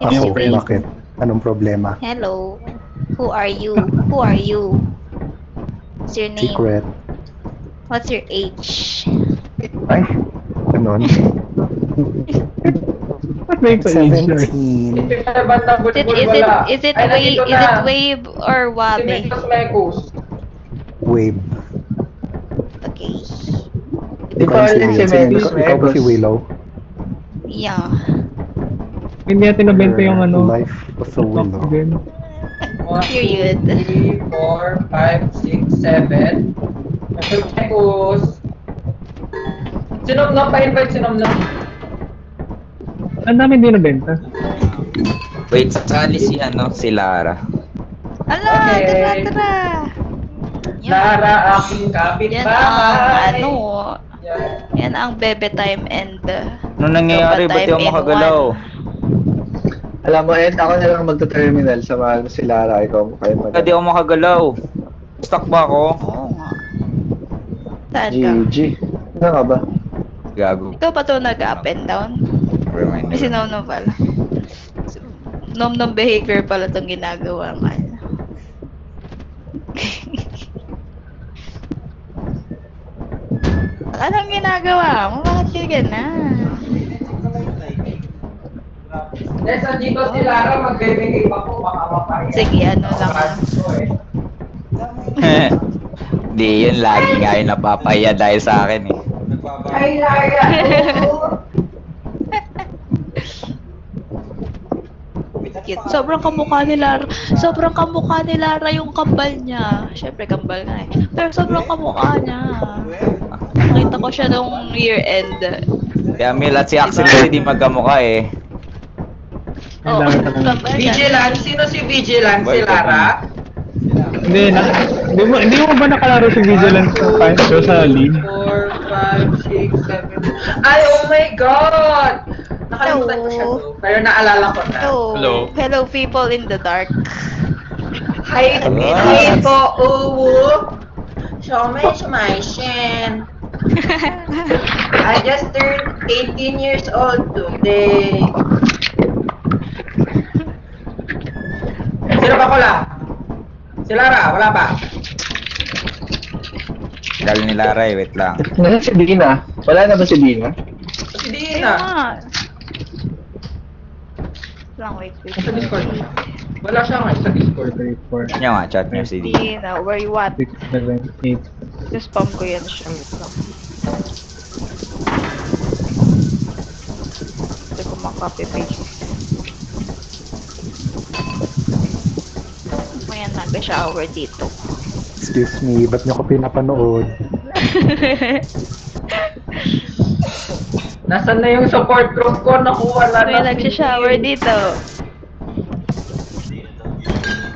Ako, Anyway, bakit? Anong problema? hello. Who are you? Who are you? What's your name? Secret. What's your age? Ay, ganun. Ba't may I'm pa-age yun? 17. Is it wave or wabe? Wave. Okay. Di Ikaw pa si, ulit si ikaw ba si Megos. Willow? Yeah. Hindi natin nabenta yung ano. Life of a Stock Willow. din. 1, 2, Period. 3, 4, 5, 6, 7. Tapos, sinom pa-invite sinom. Ang dami din nabenta. Wait, sasali si Lara. Ala, Okay. tara. Yan. Lara, aking Yan ang kapitbahay. yan ang bebe time and Ano nangyayari? Ba't di ako makagalaw? Alam mo, Ed, ako na lang magta-terminal. Samahan mo si Lara. Ikaw kayo Ba't di ako makagalaw? Stuck ba ako? Oo nga. Saan ka? GG. Ano ka ba? Gago. Ikaw pa to nag-up and down? Never mind. Kasi nom pala. Nom behavior pala itong ginagawa nga. Anong ginagawa mo? Bakit ka na? Yes, andito si Lara, magbebigay pa po, baka mapaya. Sige, ano lang. Di yun, lagi nga yung napapaya dahil sa akin eh. Ay, Lara! Cute. Sobrang kamukha ni Lara. Sobrang kamukha ni Lara yung kambal niya. Siyempre, kambal nga eh. Pero sobrang kamukha niya. Nakita ko siya nung year end. Kaya Mil at si Axel kasi di magkamukha eh. Oo, kambal niya. Vigilance? Sino si Vigilance? Si Wait, Lara? Hindi mo ba nakalaro si Vigilance ng Fight Show sa league? 4, 5, 6, 7. Ay, oh my God! Nakalimutan ko siya to. Pero naalala ko na. Hello people in the dark. Hi, Hello. hi po, uwu. Show me my shin. I just turned 18 years old today. Sino ba kula? Si Lara, wala pa. Dahil ni Lara eh, wait lang. Nasa si Dina? Wala na ba si Dina? Si Ayun Dina. nga. Lang, wait. Sa Discord. Wala siya nga sa Discord. 4, 3, 4, Nyo nga, chat nyo si D. Dina, where you at? 6, 7, 8. Just spam ko yan siya. Wait lang. Hindi ko makapy paste. May nag-shower dito. Excuse me, ba't niyo ko pinapanood? Nasaan na yung support group ko? Nakuha na May nag-shower dito.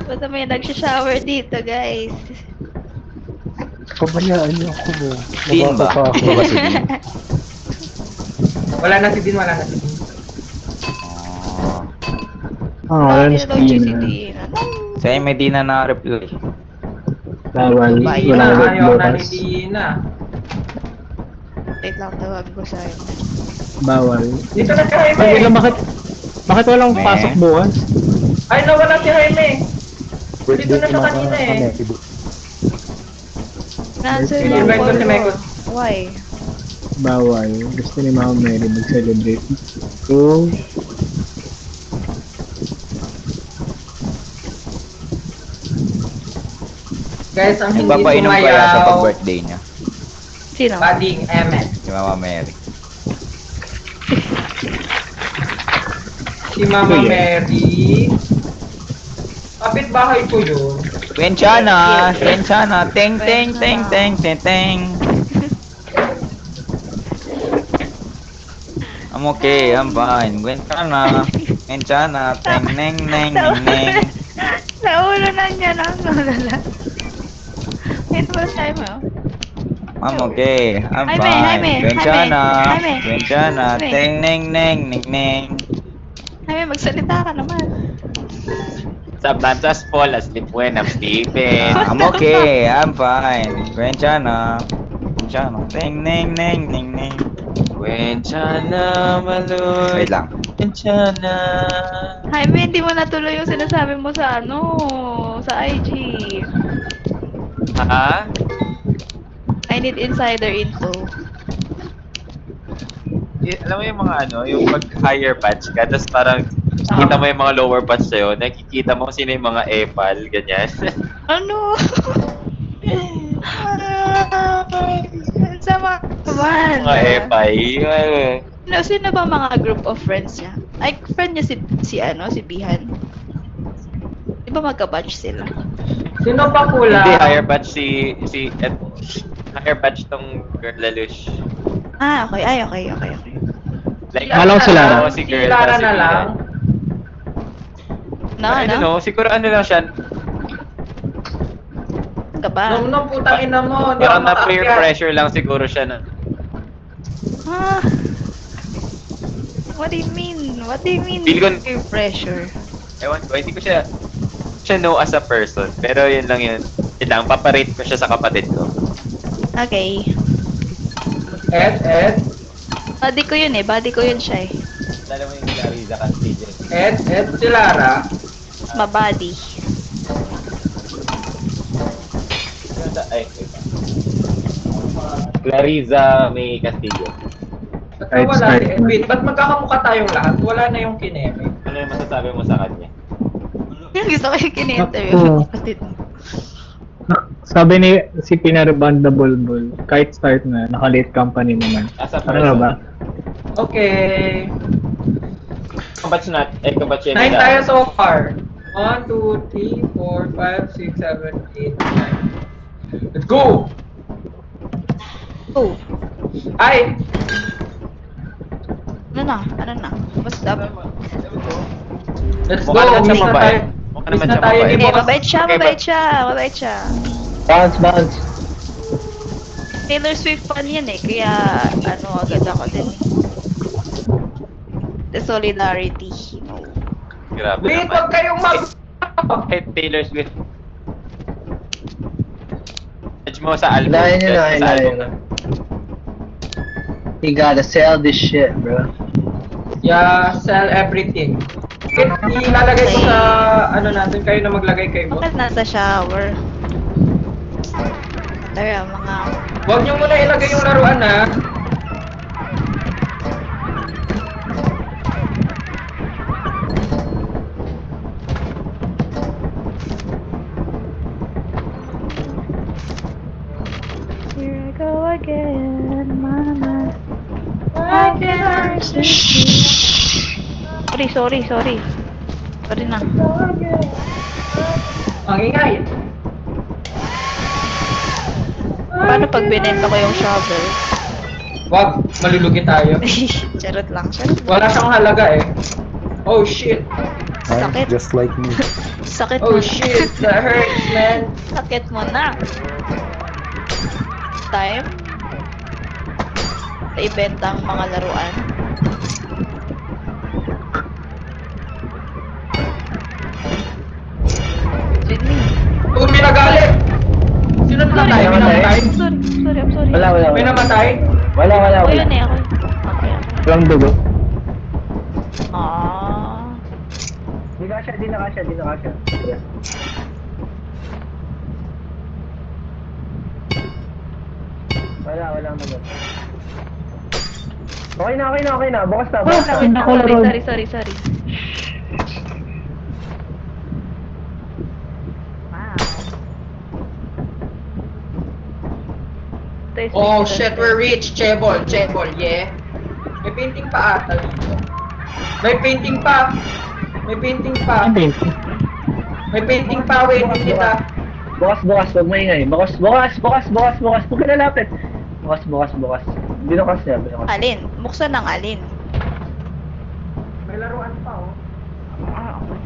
Basta may nag-shower dito, guys. Pabayaan niyo ako. Dean ba? Nabasa pa ako. Ano ba si Dean? Wala na si Din, wala na si Din. Oh. Wala na si Daw si Dina. Dina. Sa'yo may di na na-reply. Bawal. Bayan. Wala na Ayaw na ni bukas. Dina. Wait lang, tawag ko sa'yo. Bawal. Dito na si Jaime. Ay, wait lang, bakit walang Meh. pasok bukas? Ay, nawala si Jaime. Birthday Dito na ni siya Mama kanina eh. Amebo. Na-answer Invite lang ko si Mekos. Why? Bawal. Gusto ni Mama Mary mag-celebrate. So, Guys, ang hindi Nagpapainom kaya sa sumayaw, pag-birthday niya. Sino? Bading Emmet. Si Mama Mary. Si Mama Sige. Mary. Kapit bahay ko yun. Kwenchana! Kwenchana! Teng teng teng teng teng teng! I'm okay, I'm fine. Kwenchana! Kwenchana! Teng neng neng neng neng! Naulo na niya lang. Nalala. Wait, what time mo? I'm okay, I'm Jaime, fine. Jaime, Kwenchana! Jaime, Kwenchana! Jaime. Teng neng neng neng neng! Ay, magsalita ka naman. Sometimes I fall asleep when I'm sleeping. I'm okay, I'm fine. Kwenchana! Kwenchana! Teng neng neng neng neng! Wenchana Maloy. Wait lang. Wenchana. Jaime, hindi mo natuloy yung sinasabi mo sa sa IG. Ha? I need insider info. Alam mo yung mga yung pag-higher batch ka, tapos parang nakita mo yung mga lower batch sa'yo, nakikita mo sino yung mga epal, ganyan. Ano? Sama naman. Mga epay. Sino ba mga group of friends niya? Ay, friend niya si Bihan. Di ba magka-batch sila? Sino pa pula? Hindi, higher batch higher batch tong girl Lalush. Ah, okay. Ay, okay. Like, Alam ko si Lara. oo, si girl, Lara tapos na si lang. Bihan. I don't know, siguro lang siya, Ano ka ba? Nung putang ina mo, hindi parang ako na peer makaakyat. pressure lang siguro siya na. Ah. What do you mean? Feel ko- Peer pressure. Ewan ko, hindi ko siya know as a person. Pero yun lang yun. Yun lang, paparate ko siya sa kapatid ko. Okay. Ed, Buddy ko yun siya eh. Alam mo yung Clariza Castillo. Ed, si Lara. Mabody. Ay, wait. Clariza may Castillo. Ba't nawala si Edwin? Ba't magkakamukha tayong lahat? Wala na yung kineme. Ano yung masasabi mo sa kanya? Gusto ko yung kini-interview Ako. ng kapatid mo. Sabi ni si Pinaribanda Bulbul, kahit start na, naka-late company naman. As a Ano nga person. ba? Okay. Kabatch nat, kabatch yan 9 nila. tayo so far. 1, 2, 3, 4, 5, 6, 7, 8, 9. Let's go! Oh, Ay! ano na? Basta. Let's go! Mukha naman siya Miss na mabait. tayo. Mukha Miss naman na siya tayo mabait. ni Eh, Boss. mabait siya. Bounce. Taylor Swift fan yan eh, kaya agad ako din eh. The solidarity, Grabe Wait, naman. wag kayong mag... Kahit Taylor Swift. Judge mo sa album. Lain judge mo yun, sa album. You gotta sell this shit, bro. Yeah, sell everything. Ilalagay ko sa natin, kayo na maglagay kay Boss. Bakit nasa shower? Tara, mga... Huwag niyo muna ilagay yung laruan ha. Here I go again, mama. Why did I Sorry. Sorry na. Ang ingay. Paano pag binenta ko yung shovel? Wag, malulugi tayo. Charot lang. Wala siyang halaga eh. Oh shit. Sakit. Just like me. Sakit Oh mo na. shit, that hurts, man. Sakit mo na. Time. Sa ibenta ang mga laruan. Sydney. Oh, may nagalit. Sino namatay? May namatay? Sorry, I'm sorry. Wala. May namatay? Wala. Ako yun eh, ako. Okay. Walang dugo. Ah. Di na kasya. Wala naman. Okay na. Bukas na. Sorry. Wow. Oh shit, we're rich. Chebol, yeah. May painting pa ata dito. May painting pa. Wait, kita. Bukas, huwag maingay. Bukas. Huwag ka lalapit. Bukas. Binukas niya. Alin? Buksan ng alin? May laruan pa oh. Ah, okay.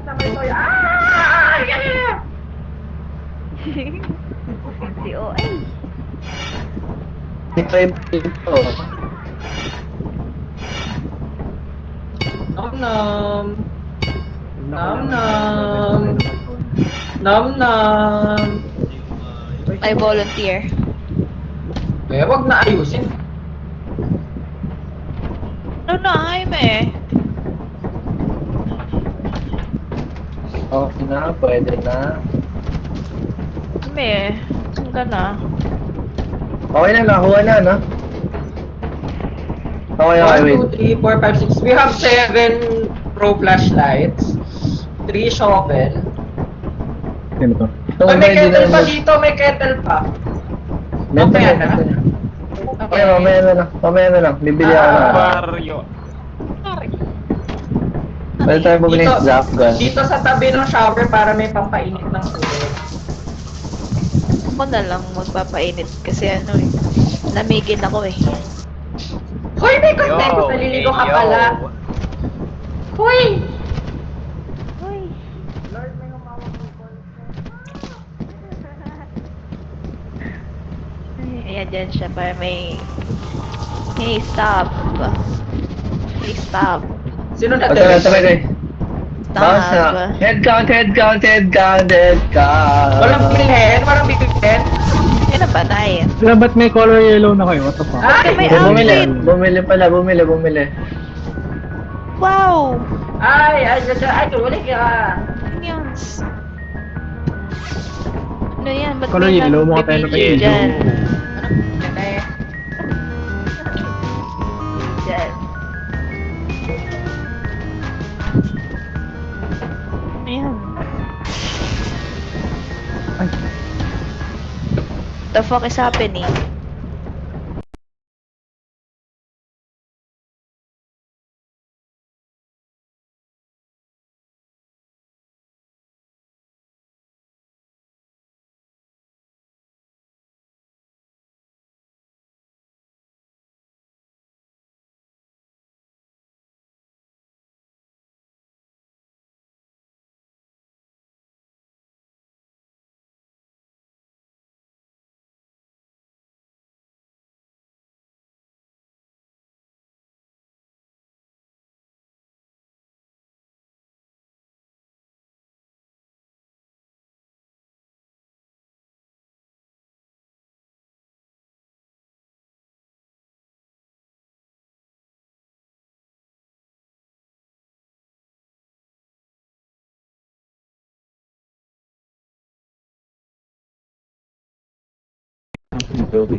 Na may toy. Ah! Yeah! Si OA. Ito yung ito. Nom. I volunteer. Eh, wag na ayusin. Ano na, Jaime? Okay na, pwede na. Jaime, saan ka na? Okay na, nakuha na, no? Okay, okay, 1, 2, 3, wait. 4, 5, 6. We have 7 pro flashlights. 3 shovel. Sino to? Ito, Ay, may pwede kettle na pa mag- dito, may kettle pa. Meron Mamaya na, na? meron na. Okay, mamaya na lang. Mamaya na lang. Bibili ako na. Baryo. Pwede tayo bumili ng zap gun. Dito sa tabi ng shower para may pampainit ng tubig. Ako na lang magpapainit kasi ano eh. Lamigin ako eh. Hoy, may contento, naliligo ka pala. Hoy! Ayan dyan siya para may... Hey, stop. Hey, stop. Sino na Ito na, ito na. Bounce Stop. na. Head count, head count, head count, head count. Walang bilhin, walang bilhin. Yan na patay. Wala, ba't may color yellow na kayo? What the fuck? Ay, may Bumili, outfit. bumili pala, bumili. Wow! ay, tuloy ka. Minions. Ano yan? Ba't Color may yellow, mukha tayo nagbibigay naka-yellow. dyan? Eh, Dyan. Ayan. Ay. The fuck is happening?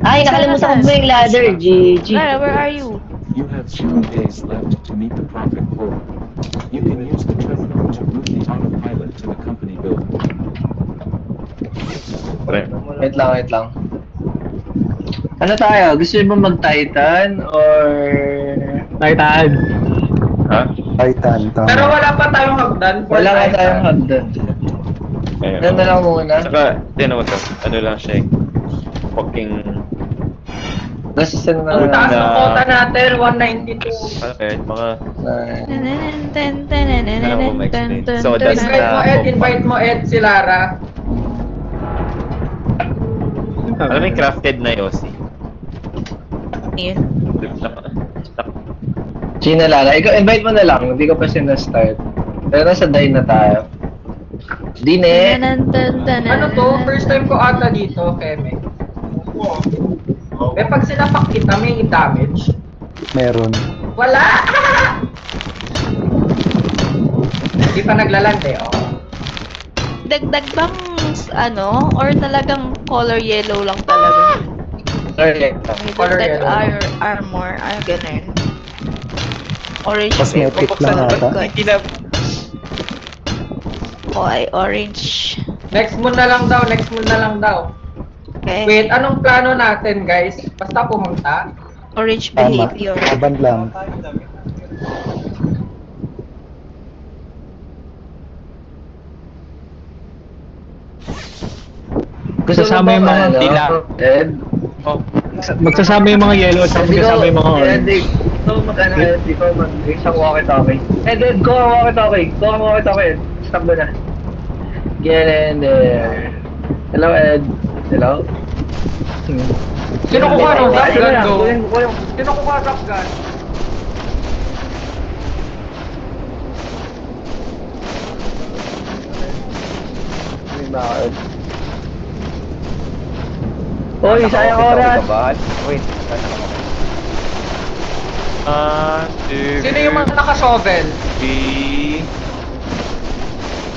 Ay, nakalimutan ko ba yung ladder? GG. Lara, where are you? You have 0 days left to meet the profit quota. You can use the terminal to route the autopilot to the company building. Wait lang. Ano tayo? Gusto niyo ba mag-Titan or... Titan. Ha? Titan, pero wala pa tayong hagdan. for Wala nga Titan. tayong hagdan. Ayun. Yan na lang muna. Saka, tinan mo to. Ano lang siya eh. Fucking... Basta na... Ang taas ng Na- quota natin, 192. Bakit? Mga... na- Ano ko ma-explain? So, that's Invite mo Ed, si Lara. Alam mo yung crafted na Yossi? Yun. Gina Lara, ikaw invite mo na lang. Hindi ko pa sinastart. Pero nasa die na tayo. Dine! Ano to? First time ko ata dito, Keme. Eh, pag sinapak kita, may damage. Meron. Wala! Hindi pa naglaland eh, oh. Dagdag bang ano? Or talagang color yellow lang talaga? Sorry. May Color dagdag yellow. armor. Ay, ganun. Orange. Cosmetic lang ata. Oh, ay orange. Next moon na lang daw. Okay. Wait, anong plano natin, guys? Basta pumunta. Orange Tama. behavior. Laban lang. Gusto mo Kasama ba yung mga ano, dila. Ed? Oh, Magsasama yung mga yellow at Hindi ko, magkasama yung mga Ed, orange. ikaw mag-ano, Ed, ikaw mag-isang walkie-talkie. Ed, go ang walkie-talkie. Go ang walkie-talkie, Ed. Stop mo na. Get in there. Hello, Ed. Hello? Sino kukuha ng shotgun, Ito na, go? kunin. Sino kukuha shotgun? May bakit. Hoy, sayang oras. Wait, Sino yung mga naka-shovel?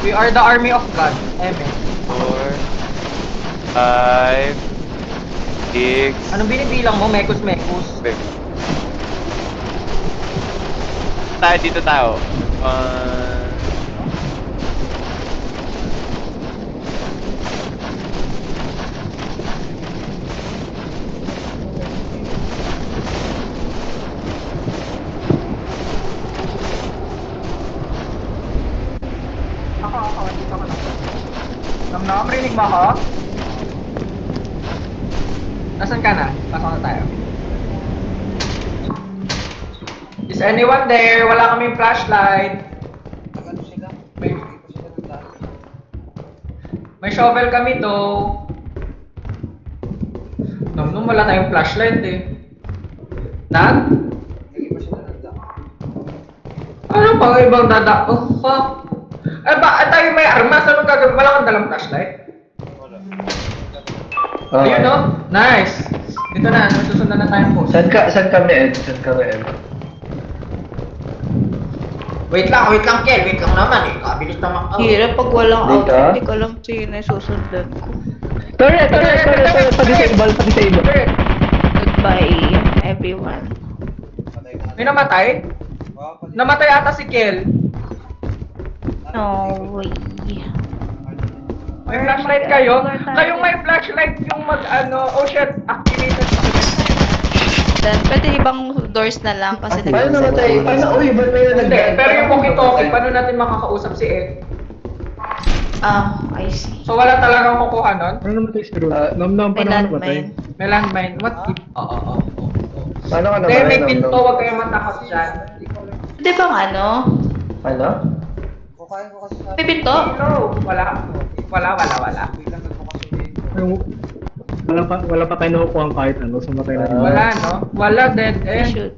We are the army of God. Eme. 4, 5, 6, Anong binibilang mo? Mekus. tayo dito tayo. Ako. Dito ako lang. Nam, rinig mo ako? Nasaan ka na? Pasok na tayo. Is anyone there? Wala kaming flashlight. May shovel kami to. Nam, wala tayong flashlight eh. Nat? Ano pang ibang dada? Oh, fuck. Tayo may armas. Anong gagawin? Wala kang dalang flashlight? Ayun no? Nice! Dito na, susundan na tayong post. Saan kami, Ed? Wait lang, Kel. Wait lang naman eh. Kabilis naman ako. Hirap pag walang Dito? outfit, hindi ko alam sino yung susundan ko. Turret! Pag-disable. Goodbye, everyone. May namatay? Namatay ata si Kel. No way. May flashlight kayo? Kayong may flashlight yung oh shit, activated. Then, pwede ibang doors na lang kasi Paano namatay? Uy, ba't may Hindi, nag- pero yung walkie-talkie, paano natin makakausap si Ed? I see. So wala talagang kukuha nun? Ano namatay si Ron? Nam, May paano namatay? landmine. May landmine. What if? Oo. Paano ka Hindi, naman? may pinto, huwag kayong matakot dyan. Di bang ano? Ano? May pinto? No, wala. Yung- Wala pa tayo nakukuha kahit ano, sumatay na rin. Wala, no? Wala, dead I end. should.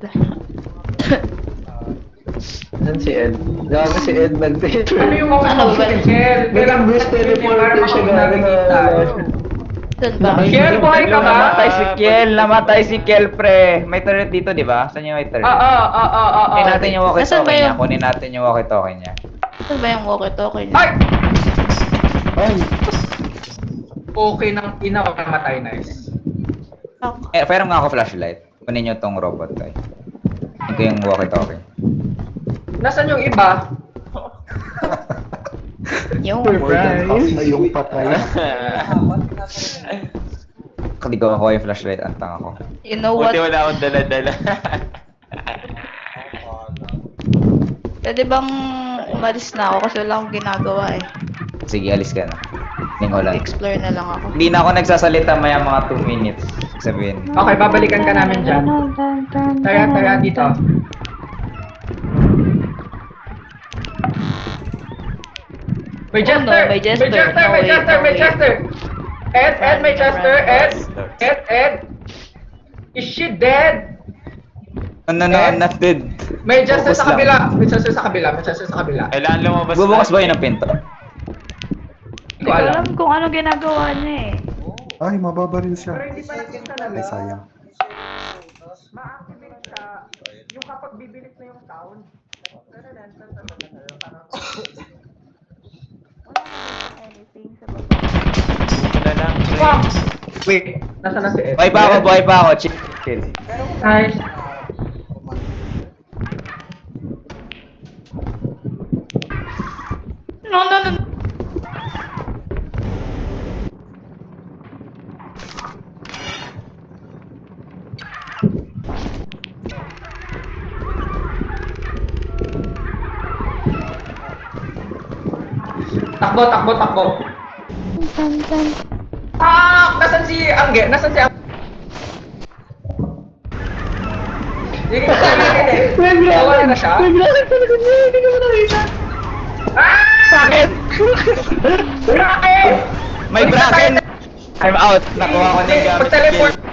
Saan si Ed? Grabe si Ed nag-teleport. Ano yung mga Ano ba? si Kel? Naging boost teleporter siya gabi na. Saan ba? Kel, buhay ka ba? Namatay si Kel, pre. May turret dito, di ba? Saan yung may turret? Oo. Kunin natin yung Nasaan ba walkie-talkie niya. yun? Kunin natin yung walkie-talkie niya. Saan ba yung walkie-talkie niya? Ay! Ay! Okay nang ina o namatay, nice. Pero nga ako flashlight. Kunin nyo tong robot, tay. Ito yung walkie-talkie. Nasaan yung iba? Yung Surprise! yung patay. Hindi ko ako yung flashlight. Ang tanga ko. You know what? Buti wala akong dala-dala. Pwede bang umalis na ako kasi wala akong ginagawa eh. Sige, alis ka na. Lingolan. Explore na lang ako. Hindi na ako nagsasalita maya mga 2 minutes. Sabihin. Okay, babalikan ka namin dyan. Tara, dito. May Jester! no, may Jester. No way, no way. Ed, may Jester. Ed. Is she dead? No, not dead. May Jester Focus sa lang. kabila. May Jester sa kabila. Kailangan lumabas Bubukas ba yun ang pinto? Hindi Hindi ko ko alam. alam kung ano ginagawa niya eh. Ay, mababaril siya. Pero hindi pa nakita na Ay, sayang. Ma-activate siya yung kapag bibilis na yung sound. na lang. Fuck! Wait, nasa na si Ed? Buhay pa ako. Chill. Nice. No. Takbo. Nasaan si Angge? Hindi ko nakita. Nawala na siya? Hindi ko nakita. Bakit? Bakit? May bracken! I'm out. Nakuha ko na yung gamit Mag-teleport. skill.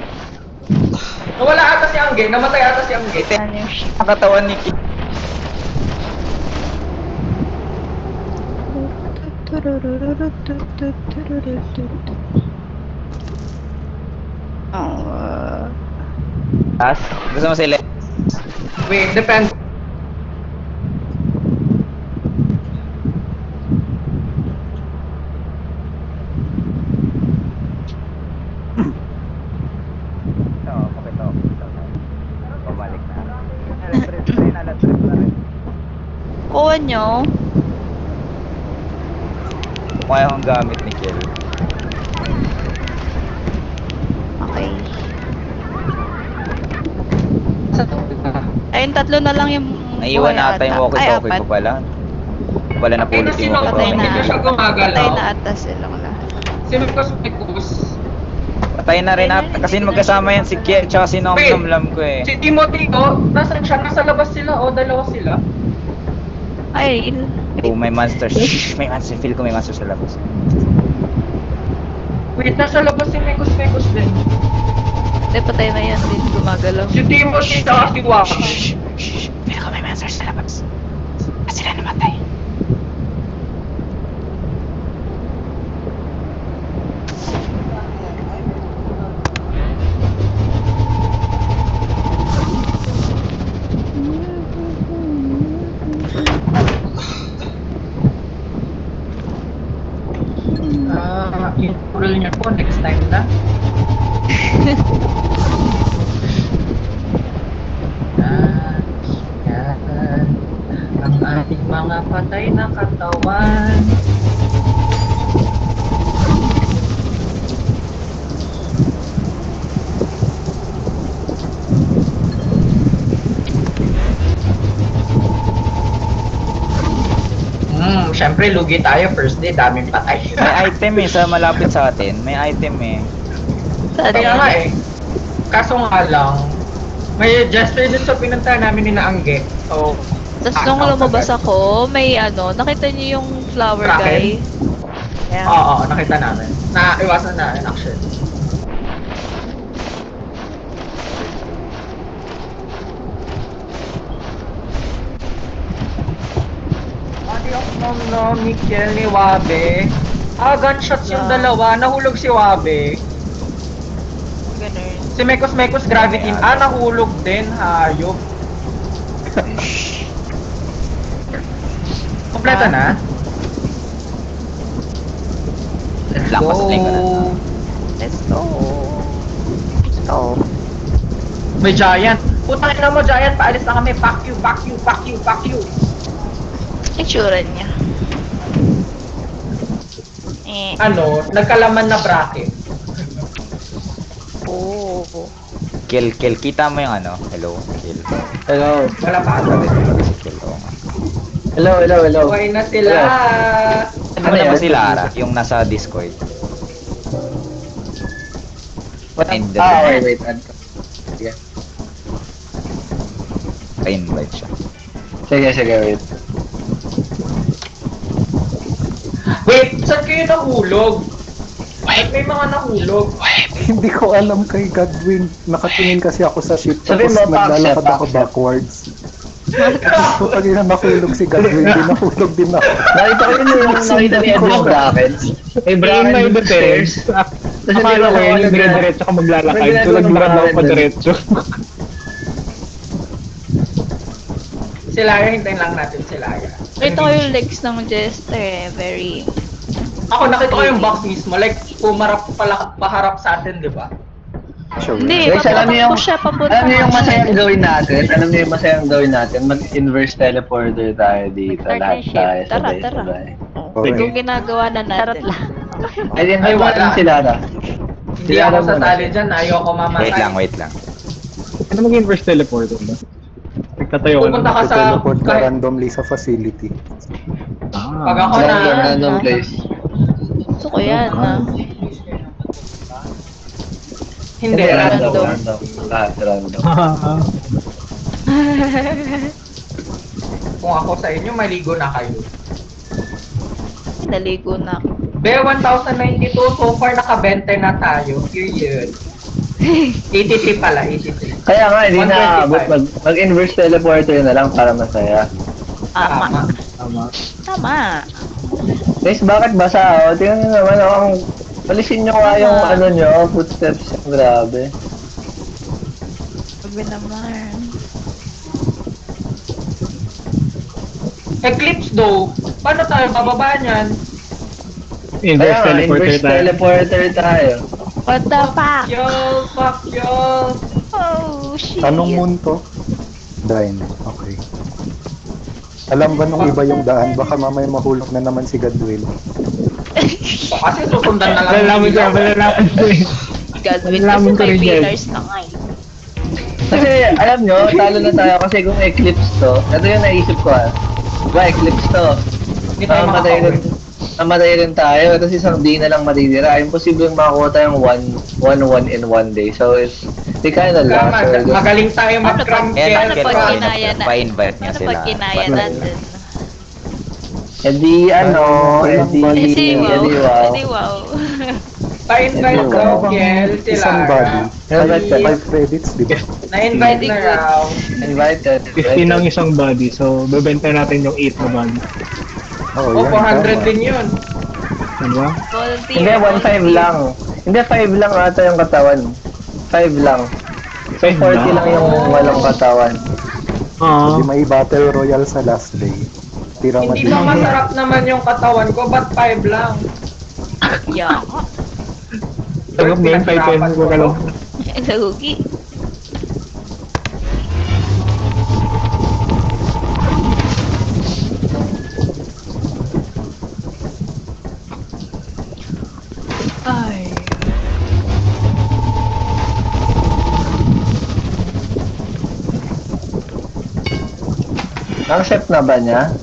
Nawala ata si Angge. Namatay ata si Angge. Ano yung shit? Ang katawan ni Kim. Tas, gusto mo sila? Wait, depends. Makita ko. Pabalik na. Alat-trip na rin. Kuha nyo. Kung akong gamit ni Kiel. Okay. Ayun, tatlo na lang yung Naiwan buhay ata yung ata. walkie-talkie Ay, ko pala. Wala na pulot yung Sino Patay walkie-talkie. na. Hindi siya gumagalaw. Patay na ata silang lahat. Sino ko sa Mikus? Patay na rin ata. Kasi magkasama yan si Kiel tsaka si Nom Lam ko eh. Si Timothy, oh, nasan siya? Nasa labas sila, oh, dalawa sila. Ay, Oh, may monster. Shh, may monster. Feel ko may monster sa labas. Wait, nasa labas si Mikus din. hindi, patay na yan din gumagalaw. Si Timothy, saka si Waka. Feel ko may monster sa labas. Kasi sila namatay. Yung pural niya po, next time na. Yan. Ang ating mga patay na katawan. Siyempre, lugi tayo. First day, daming patay. May item eh, sa malapit sa atin. May item eh. Kaya nga eh. Kaso nga lang, may gesture dun sa pinuntahan namin ni Naangge. So, Tapos nung lumabas ako, may nakita niyo yung flower guy? Kraken? Yeah. Oo, nakita namin. Iwasan na in action. Body of Nom Mikel ni Wabe. Gunshots yung dalawa. Nahulog si Wabe. Ganun. Si Mekos Gravity. Nahulog din. Hayop. Kompleto na? Let's Lakas na yung ganun. Let's go. Let's go. May giant. Putang ina mo, giant. Paalis na kami. Fuck you, fuck you, fuck you, fuck you. Itsura niya. Nagkalaman na bracket. Oh. Kiel, kita mo yung hello, Kiel. Hello. Wala pa. Kiel, oo nga. Hello. Buhay na sila. Ano ba si Lara? Yung nasa Discord. And wait. Sige. Pa-invite siya. Sige, wait. Wait, saan kayo nahulog? May mga nahulog. Hindi ko alam kay Godwin. Nakatingin kasi ako sa ship Sabi tapos mo, naglalakad Pax, ako backwards. So, pag na nahulog si Godwin, nahulog din ako. Nakita ko yung nakita ni Ed yung brackets. Eh, bracket may with the stairs. Akala ko yun, yung dire-diretso ka maglalakad. So, naglakad ako pa diretso. Si Lara, hintayin lang natin si Lara. Ito ko yung legs ng Jester eh. Very... Ako, nakita ko yung box mismo. Like, paharap sa atin, di ba? Sure. Hindi, Guys, alam niyo papatakbo siya papunta. alam niyo yung masayang gawin natin? Mag-inverse teleporter tayo dito. Start Lahat ng ship. tayo Tara. sabay-sabay. Okay. Yung ginagawa na natin. Ay, din Ay, wala. si Lara. Hindi ako sasali dyan. Ayoko mamatay. Wait lang. Ano mag-inverse teleporter ba? Nagtatayo Pupunta ka sa... Teleport ka randomly sa facility. Pag ako na... Random place. Gusto ko yan Hindi, random. Lahat random. Kung ako sa inyo, maligo na kayo. Naligo na ako. Be, 1092, so far naka-20 na tayo. Period. 83 pala, 83. Kaya nga, hindi 125. na abot. Mag-inverse teleporter na lang para masaya. Tama. Tama. Tama. Guys, bakit basa ako? Tingnan nyo naman ako. Alisin nyo nga yung ano nyo, footsteps. Grabe. Sabi naman. Eclipse though. Paano tayo bababa niyan? Inverse teleporter inverse tayo. teleporter tayo. What the fuck? Fuck y'all. Oh, shit. Anong moon to? Dine. Okay. Alam ba nung iba yung daan? Baka mamaya mahulog na naman si Godwill. Kasi susundan na lang. Malalaman ko, malalaman ko eh. Godwin, kasi Malaman ko may rin yan. pillars na nga eh. Kasi alam nyo, talo na tayo kasi kung eclipse to, ito yung naisip ko Diba, eclipse to. Hindi tayo makakauwi. Namatay rin tayo, tapos isang day na lang matitira. Imposible makakuha tayong 1 in 1 day. So, they kinda lost. Magaling tayo mag-cram Paano pag care. kinaya na? Pa-invite niya Paano sila. pag kinaya natin? Edi wow. Wow. Pa-invite daw, Kiel, Isang sila. body. Invite 5 credits, di ba? Na-invite na raw. Invited. 15 ang isang body, so bebenta natin yung 8 na body. Oo, O, yan. 400 tama. din yun. Diba? Volunteer. Hindi, 1.5 lang. Hindi, 5 lang ata yung katawan. 5 lang. So, 40 lang yung walong katawan. Hindi may battle royale sa last day. Tirang Hindi ba masarap naman yung katawan ko? Ba't 5 lang? Yeah. Tagap na yung 5 ko ka lang. Lugi. Ay. Na-accept na ba niya?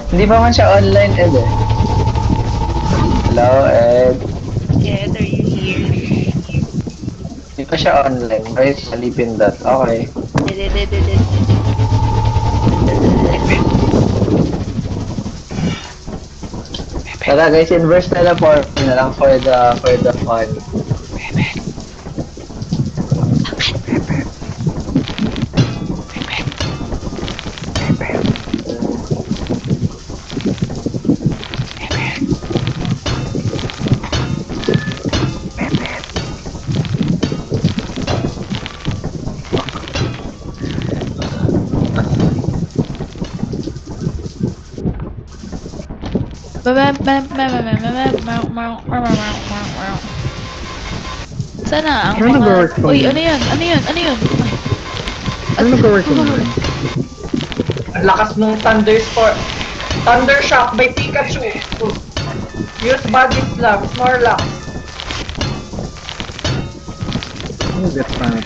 Hindi pa man siya online, Ed eh. Hello, Ed. Ed, are you here? Hindi pa siya online. Right, malipin that. Okay. Tara guys, inverse teleport na lang for the fun. Sana ang Ano nag-work mga... from Uy, you? ano yun? Ano nag-work ko naman? Ang lakas nung Thunder Shock by Pikachu. Use body slam, Snorlax. Oh, that's fine.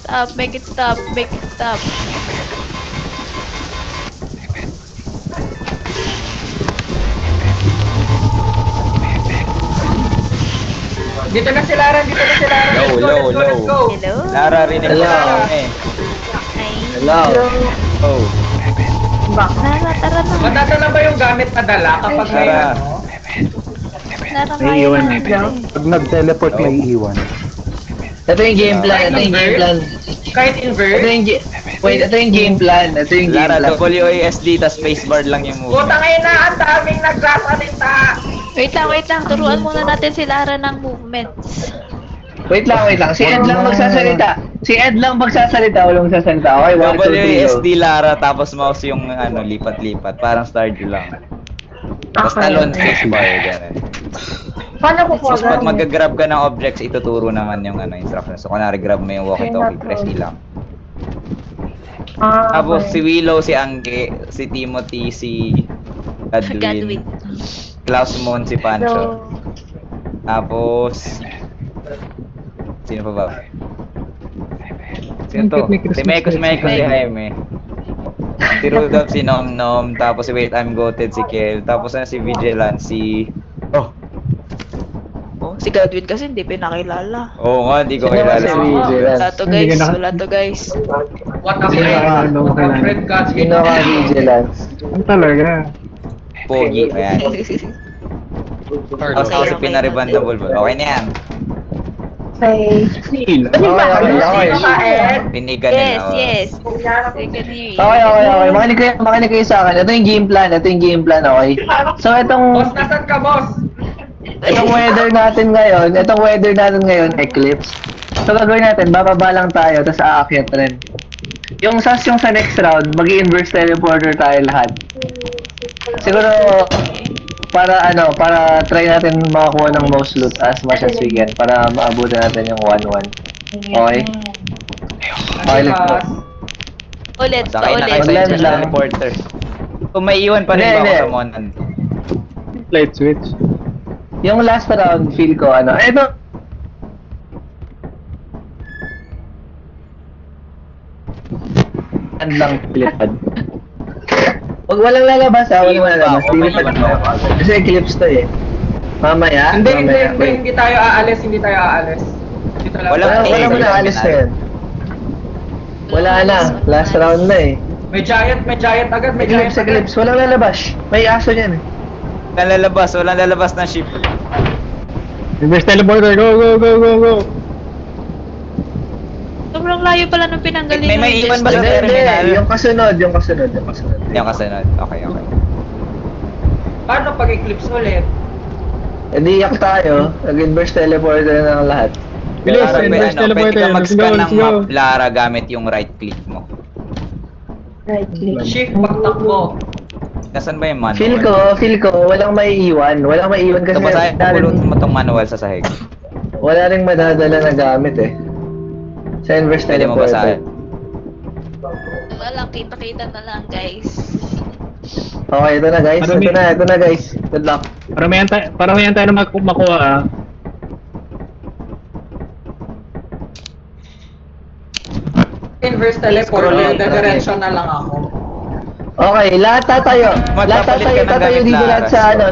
Stop, make it stop, make it stop. Dito na si Lara, Let's go. Hello? Lara, rinig mo Hello. na kami. Ay. Hello. Oh, Nara, tara na. Madadala ba yung gamit na dala kapag may Lara. ano? Nara, May kaya iwan natin. natin. Pag nag-teleport, may iwan. Ito yung game plan. Kahit invert? Ito yung game plan. Lara, WASD, tas spacebar lang yung movement. Putang ina, ang daming nagsasalita. Wait lang. Turuan muna natin si Lara ng movements. Wait lang. Si Ed lang magsasalita. Walang sasalita. Okay, 1, 2, 3, go. WASD, Lara, tapos mouse yung lipat-lipat. Parang Stardew lang. Tapos talon spacebar, gano'n. Paano ko po Tapos pag mag-grab ka ng objects, ituturo naman yung instructions. So, kunwari grab mo yung walkie-talkie, press E lang. Tapos si Willow, si Angge, si Timothy, si Godwin, Klaus Mon, si Pancho. Tapos sino pa ba? Sino to? Si Mekos, si Jaime. Si Rudolph, si Nom Nom, tapos si Wait I'm Goated, si Kel, tapos si Vigilance, si... Si Godwin kasi hindi pinakilala. Oo nga, di ko Sino ba kilala si si Vigilance? Wala to guys. What a Sino friend. ka, ano, What a kailangan? friend, God. Sino ka vigilance? Ano talaga? Pogi. Ayan. Tapos Okay, si Pinaribandable. Okay na yan. Okay. Neil. Okay. Sino ka, Ed? Pinigan Yes, nila. yes. We can hear you. Okay. Makinig kayo sa akin. Ito yung game plan, okay? So, Boss, nasan ka, boss? itong weather natin ngayon, eclipse. So, gagawin natin, bababa lang tayo, tapos aakyat rin. Yung sa next round, mag-inverse teleporter tayo lahat. Siguro, para try natin makakuha ng most loot as much as we can, para maabutan natin yung 1-1. Okay? Okay, let's go. Ulit, Sakay na kayo ulit. sa Magland inverse lang. teleporter. Kung may iwan pa rin ba ako Hindi. sa Monan? Light switch. Yung last round, feel ko, eto, lang pilipad. Walang lalabas walang lalabas. Iwan ba ako? May iwan ba ako? Kasi eclipse to eh. Mamaya. Hindi tayo aalis. Dito lang. Walang Wala mo na, alis na yan. Wala na, last round na eh. May giant agad, Eclipse, walang lalabas. May aso yan eh. Walang lalabas ng ship. Inverse teleporter, go! Sobrang layo pala nung pinanggalingan. May iwan ba Hindi, sa terminal? yung kasunod. Yung kasunod. Okay. Paano pag-eclipse ulit? Hindi yak tayo, nag-inverse teleporter na ng lahat. Bilis, Lara, inverse pwede teleporter. ka Let's mag-scan go, ng let's go. map, Lara, gamit yung right click mo. Right click. Shift, pagtakbo. Nasaan ba yung manual? Feel ko, walang may iwan kasi Basahin mo itong manual sa sahig. wala ring madadala na gamit eh. Sa inverse Pwede mo teleporter. basahin. Wala, kita-kita na lang, guys. Okay, ito na guys. Good luck. Paramihan tayo na makuha ah. Inverse teleporter, direction na lang ako. Okay, lahat tatayo. Magpapalit ka ng Tatayo gamit, dito Lara. lahat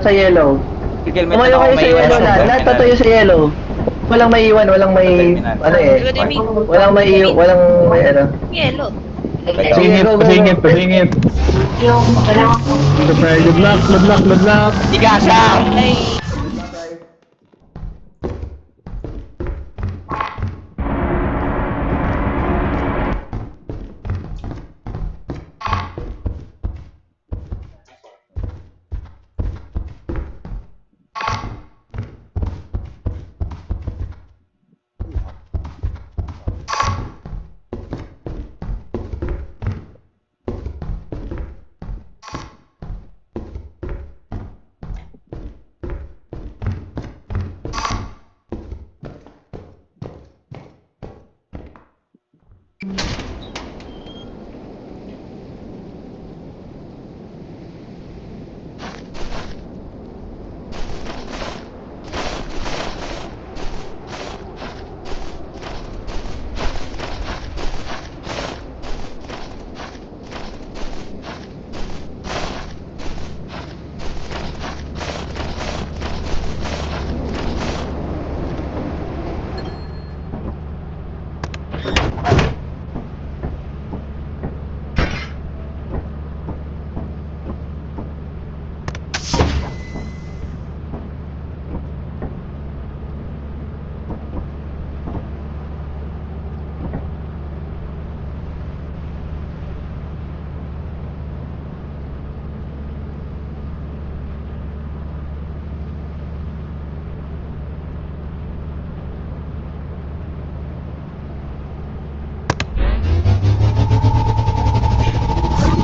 sa yellow. Tigil, may Tumayo tanong kayo kung sa may iwan yellow sa lahat. Lahat terminal. tatayo sa yellow. Walang may iwan, walang may Terminal. What do you mean? walang may Yellow. Pasingit. Yung, wala Super, good luck. Igasa! Ay,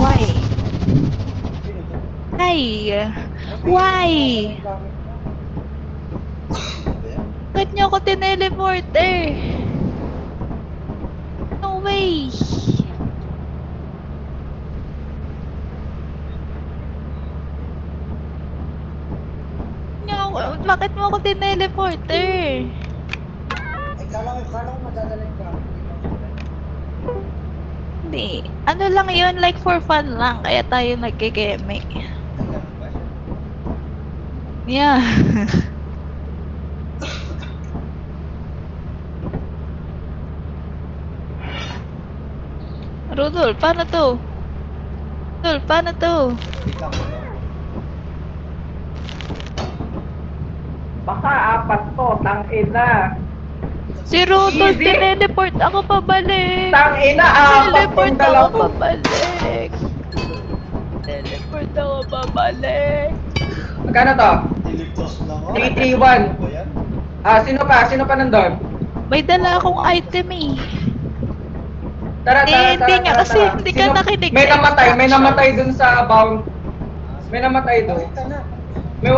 why? Ay, why? Bakit niyo ako tineleporter? No way! Bakit mo ako tineleporter? Hindi. Ano lang yun, like for fun lang. Kaya tayo nagkikeme. Yeah. Rudolph, paano to? Rudolph, paano to? Baka apat to, tangin na. Si Rudolph, Easy. teleport ako pabalik. Tangina, Teleport yung ako dalawa. pabalik. Teleport ako pabalik. Magkano to? 331. Sino pa? Sino pa nandun? May dala akong item eh. Tara, tara, Hindi tara, nga tara, kasi tara. hindi ka nakinig May sa namatay, may instruction. namatay dun sa bound. May namatay dun. May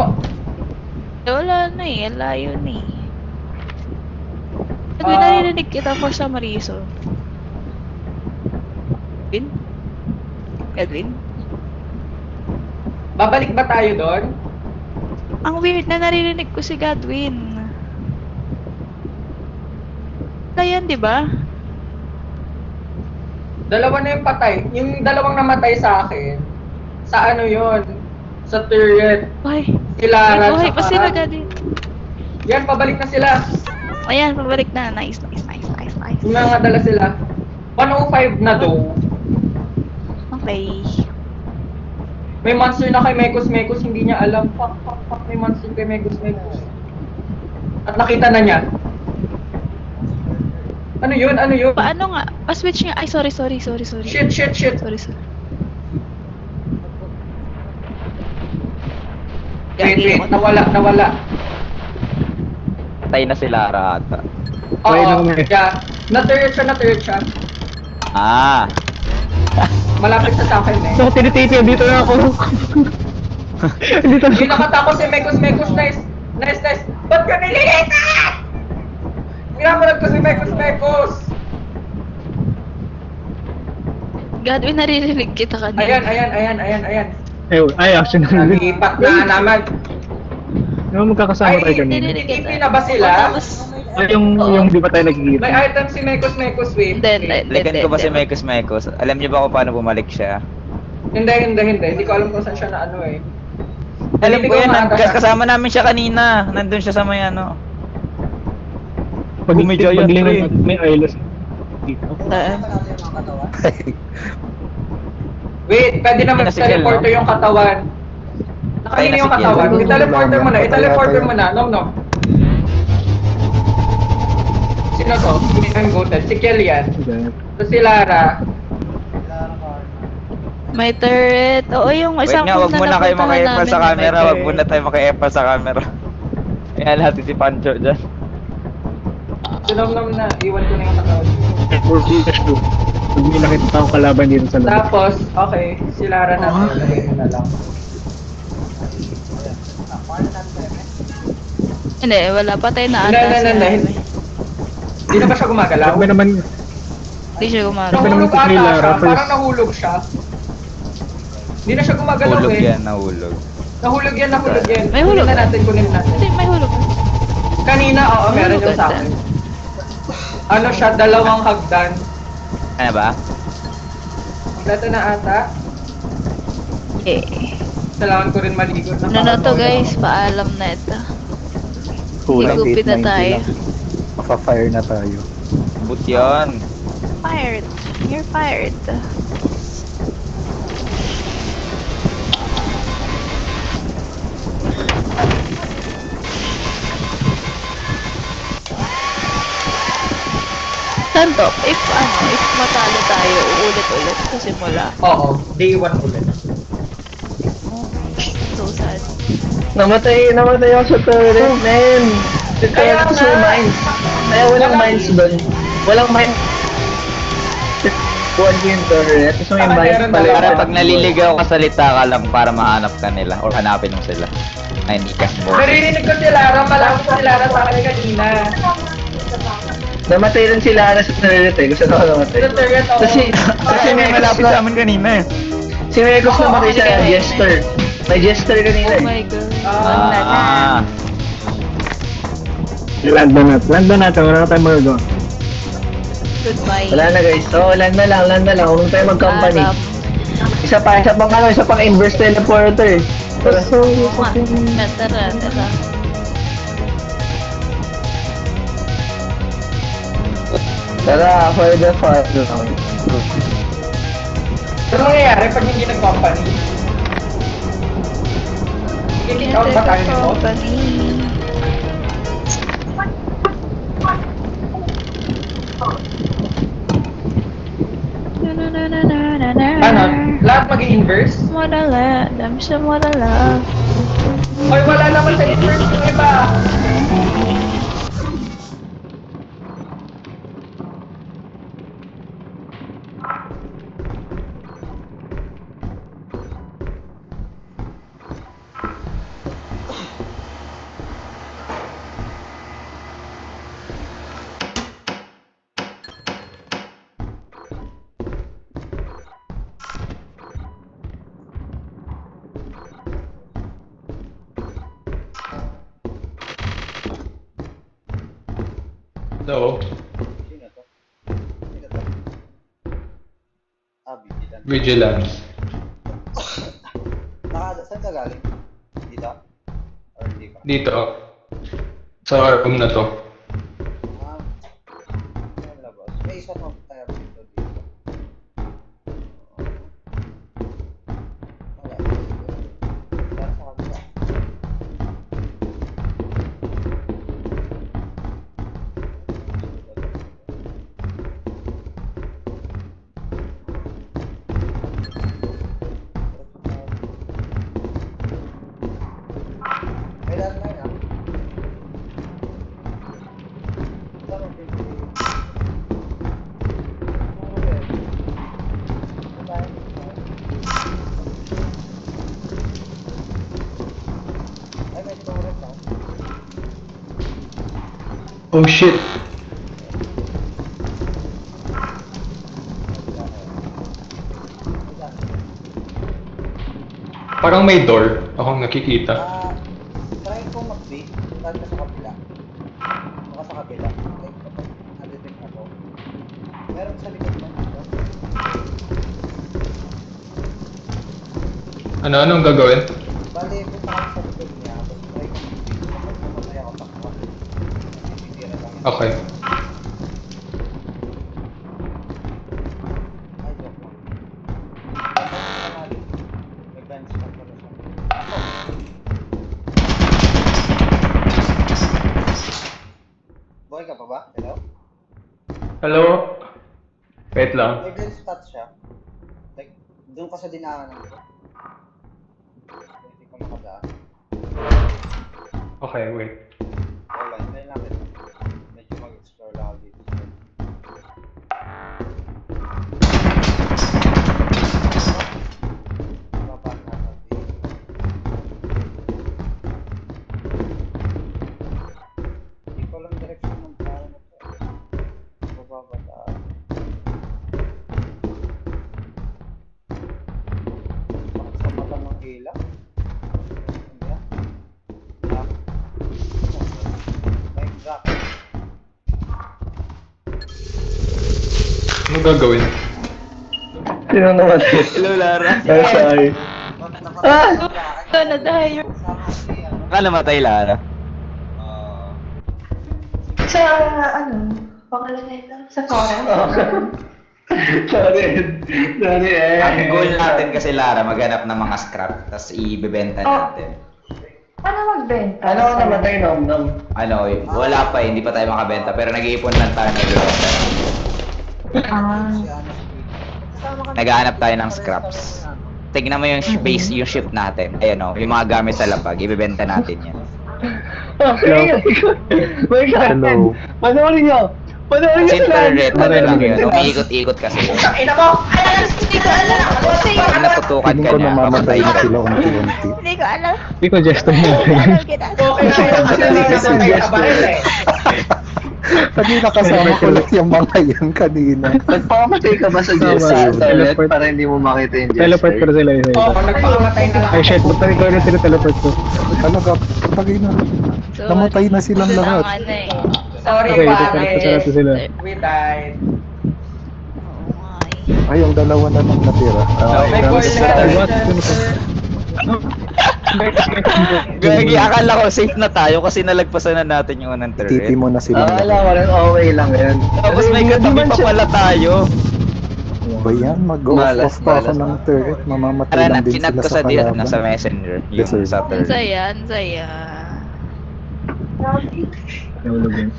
Wala na eh, layo na eh. Pag Ah. naririnig kita for some reason. Edwin? Edwin? babalik ba tayo doon? Ang weird na naririnig ko si Godwin. Ayan, di ba? Dalawa na yung patay. Yung dalawang namatay sa akin. Sa ano yon? Sa turret. Why? Sila Ran Buhay pa saka- sila, Godwin. Yan, pabalik na sila. Ayan, pabalik na. Nice, nice, nice, nice, nice. Yung mga dala sila. 105 na do. Okay. May monster na kay Mekos, hindi niya alam. Fuck, may monster kay Mekos. At nakita na niya. Ano yun? Paano nga? Pa-switch nga. Ay, sorry. Shit. Sorry. Wait, nawala. Patay na si Lara ata. Try na Oo, kami. yeah. Na-turret siya. Ah! Malapit sa akin eh. So, tinitipid, dito na ako. Dito na Yung ako. nakatako si Mekos, nice. Ba't ka nililitan? Minamarag ko si Mekos. Godwin, naririnig kita kanina. Ayan. Ay, action na. Nalipat na naman. Yung magkakasama tayo kanina. Naririnig kita. TP na ba sila? Tapos, Ay, yung di ba tayo May nagkikita? item si Mekos, wait. Balikan ko ba si Mekos? Alam niyo ba kung paano bumalik siya? Hindi. Hindi ko alam kung saan siya na ano eh. Alam ko yan, maaga siya. kasama namin siya kanina. Nandun siya sa may ano. Pag Bumidya yan, paglingon pre. natin, may eyeless dito. Wait, pwede naman Nasa Kel, teleporter no? yung katawan. Nakahini Ay, yung nasa Kel. katawan. I-teleporter mo na. No. Sino to? Hindi ang goated. Si Kel yan. So si Lara. may turret. Oo, yung Wait isang nga, wag muna kayo maki-epa sa camera. Wag muna turret. tayo maki-epa sa camera. Ayan natin si Pancho dyan. Sinom na. Iwan ko na yung katawan. Or Village 2. Pag may nakita akong kalaban dito sa labas. Tapos, okay. Si Lara na. Lagay mo na lang. Hindi, wala pa tayo na Hindi. ata Hindi na ba siya gumagalaw? Sabi naman, Hindi siya gumagawa. Sabi naman Nahulog ko kay ata Lara, siya. first- Parang nahulog siya. Hindi na siya gumagalaw Nahulog eh. yan, nahulog. Nahulog yan. May hulog. Kunin natin. Hindi, may hulog. Kanina, oo, meron Hulog yung sa ata. akin. Ano siya, 2 hagdan. Ano ba? Kompleto na ata. Kailangan ko rin maligo. Ano na to guys, paalam na ito. Kulang Igupit na 890 tayo. lang. Maka-fire na tayo. But yun. Fired. You're fired. Santo, if matalo tayo, uulit-ulit sa simula. Oo, day 1 ulit. So sad. Namatay ako sa turret, man. Kaya Tapos nga. may mines. Kaya walang mines doon. Walang mines. Buwan ko yung turret. Tapos may Saka mines meron pala. dalawa. Para pag naliligaw ka, salita ka lang para mahanap ka nila or hanapin mo sila. Ay, hindi ka mo. Naririnig ko si Lara, malapit si Lara sa akin kanina. Namatay rin si Lara sa turret eh. Gusto na ako namatay. Sa turret, oo. Kasi may malapit sa amin kanina eh. Si Mekos namatay sa Jester. May Jester kanina Oh eh. my god. Ah. land na natin. Wala na tayong magagawa. Goodbye. Wala na guys. So, land na lang. Huwag tayo mag-company. Adam. Isa pang inverse teleporter. Tara. Tara. Tara, for the fun. Ano mangyayari pag hindi nag-company? Kick out ba tayo nito? Company. Ano? Lahat mag-inverse? Madala, dami siya madala. Hoy, wala naman sa inverse yung iba. No. Vigilance. Saan ka galing? Dito? Or hindi pa? Dito. Sa room na to. Saan labas? May isa pa tayo dito. Wala. Saan sa kabila? May lahat na yun, Saan ang pinili? Ay, may storage ah. Oh shit. Parang may door akong nakikita. Try ko mag-bait. Saan ka sa kabila? Baka sa kabila. Like, kapag na-detect ako. Meron sa likod mo dito. Anong gagawin? Bali, punta ka sa likod niya. Tapos try ko mag-bait. Kapag namatay ako, takbo. Nasisira lang yun. Okay. Ay, joke lang. Kapag nakamali, may bench lang pala siya. Buhay ka pa ba? Hello? Hello? Wait lang. May blind spot siya. Like, doon ka sa dinaanan ko. Hindi ko makadaan. Okay, wait. Wala, hintayin natin. Medyo mag-explore lang ako dito. Babaan natin dito. Hindi ko alam direction ng tao na to. Bababataan. Sa mata ng ilaw. Hindi ah. Mic drop. Ano gagawin? Sino naman? Hello, Lara. Sorry. Ito na tayo. Baka namatay, Lara. Sa, ano, pangalan na ito? Sa forum? Sorry. Sorry eh. Ang goal natin kasi, Lara, maghanap ng mga scrap, tapos ibebenta natin. Paano magbenta? Ano ka namatay, nom-nom? Ano, wala pa, hindi pa tayo makabenta, pero nag-iipon lang tayo ng bebenta. Naghahanap tayo ng scraps. Tignan mo yung base, yung ship natin. Ayan o, yung mga gamit sa lapag, ibebenta natin yan. Okay. Wait lang. Hello. Panoorin nyo. Panoorin nyo sila. Internet, ano lang yun, umiikot-ikot kasi. Ina mo! Hindi ko alam! Pag natutukan Feeling ka ko niya, namamatay papatay na ka. sila unti-unti. Hindi ko alam. Hindi ko gesto mo. Okay na yun. Kanina kasama ko lang yung mga yan kanina. Nagpakamatay ka ba sa Tama, toilet teleport. para hindi mo makita yung Teleport ko gesture? na sila isa. Oo, nagpakamatay na lang. Ay shit, ba't na ikaw na sila teleport ko? Talaga, tagay na. Namatay na silang Ito lahat. ang ano eh. Sorry, Okay, pare. teleport sa natin sila. We died. Ay, yung dalawa na lang natira. May goal What? Gagi, akala ko safe na tayo kasi nalagpasan na natin yung unang turret. Titi mo na sila. Akala ko rin okay lang yan. Tapos may katabi pa pala tayo. Ba yan? Mag-off pa ako ng turret. Mamamatay Tara na, lang din chinat sila ko sa sa kalaban. sa messenger. Yung Deserve. sa Ang turret. saya, ang saya. Nahulog yun.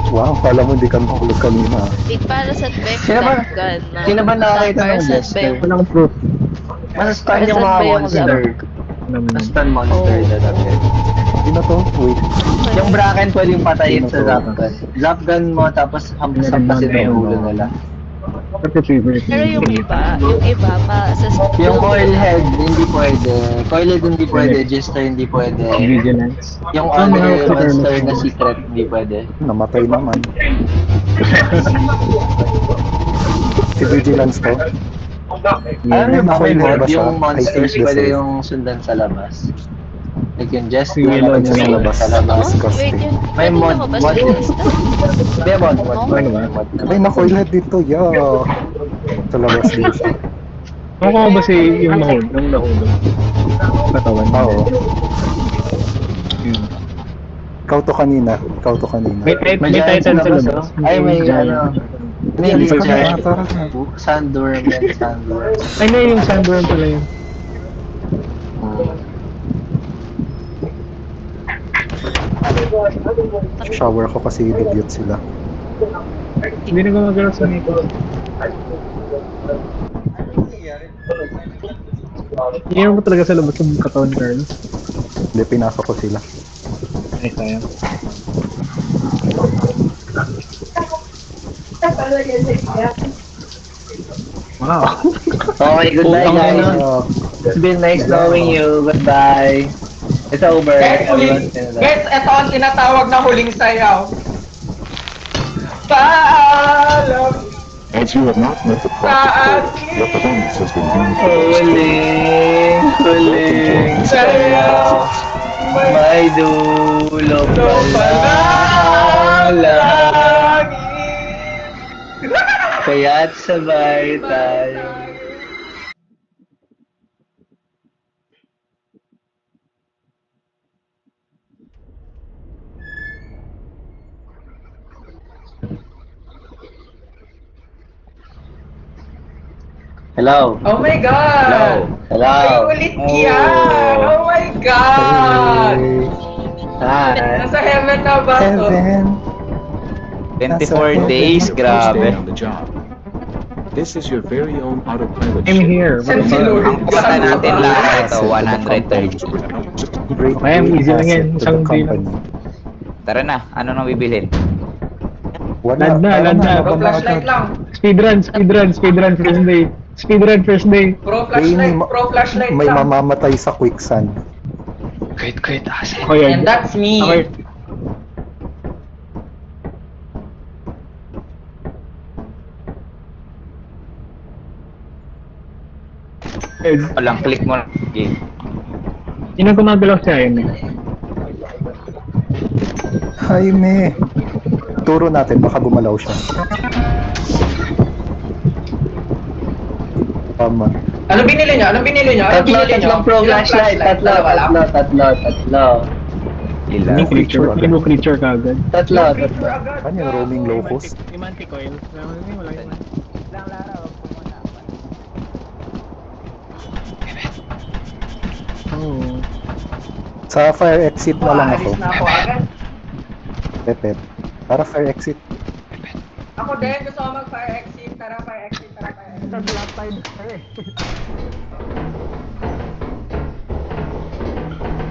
Wow, kala mo hindi ka mahulog kanina. Wait, para saan ba yung Sino ba- shotgun? sino ba nakakita ng Para saan ba Jester? yung... Walang proof. Masastan Para yung saan mga ba yung monster. Masastan monster Oh. talaga. Hindi na to, wait. Yung Bracken pwedeng patayin sa Sino to? Zapgun. Zapgun mo tapos hampasin mo yung ulo nila. Pero yung iba pa sa... Yung coil head, hindi pwede. Coil head hindi pwede. Jester hindi pwede. Vigilance. Yung Ah, other mahawak sa monster kernel. na secret, hindi pwede. Namatay naman. Si Vigilance to. Alam niyo ba may Coil head mod ba siya? yung monsters I think pwede yes, yung sundan sa labas? Like yung Jester, Yellow pwede na sundan labas. sa labas. Wait, yun. May Pwede mod, lumabas mod. sa lista? May mod. Ano ba? Ay, na-coil head dito, yeah. Sa labas din siya. Ako ba si yung nahulog? Katawan. Oo. Ikaw to kanina. May titan sa labas, labas. oh. Ay, may ano. May Alis ka giant. na, tara. Sandworm yan, sandworm. Ay, na yung sandworm pala yun. Shower ko kasi idiot sila. Hindi na gumagalaw sa nito. Hindi mo talaga sa labas ng katawan, Carl. Hindi, pinasok ko sila. Ay, sayang. Wow. Okay, goodbye guys. It's been nice knowing you. Goodbye. It's over. Guys, ito ang tinatawag na huling sayaw. Paalam As you have not met the sa profit your performance has been deemed Huling sayaw. may dulo pala langit. Kaya't sabay tayo. Hello. Oh my God! Hello. Ay, ulit yan! Oh my God! Hi. Nasa heaven na ba to? 24 days, Stay grabe. on the job. This is your very own autopilot I'm ship. here. What the Send si fuck? Lord. Ang kota natin lahat ito, 130. Great Kaya easy lang yan. asset to the Isang day lang. company. Tara na, ano nang bibilhin? Wala, Lad na, tara lad na. Pro flashlight lang. Speedrun first day. Speedrun first day. Pro flashlight May lang. mamamatay sa quicksand. Okay, And that's me. Okay. Walang click mo. Okay. Yun ang gumagalaw siya yun eh. Jaime! Turo natin, baka gumalaw siya. Tama. Anong binili niyo? Anong binili niyo? Anong binili niyo? Tatlong pro Ilang flashlight. Tatlo. Ilan? Yung creature kagad. Tatlo. Ano yung roaming locust? Yung manticoil. Wala yun. Oh. Sa fire exit na lang ako. Aalis na ako agad. Pepet. Para fire exit. Ako din, gusto ko mag-fire exit. Tara, fire exit. Tara, fire exit.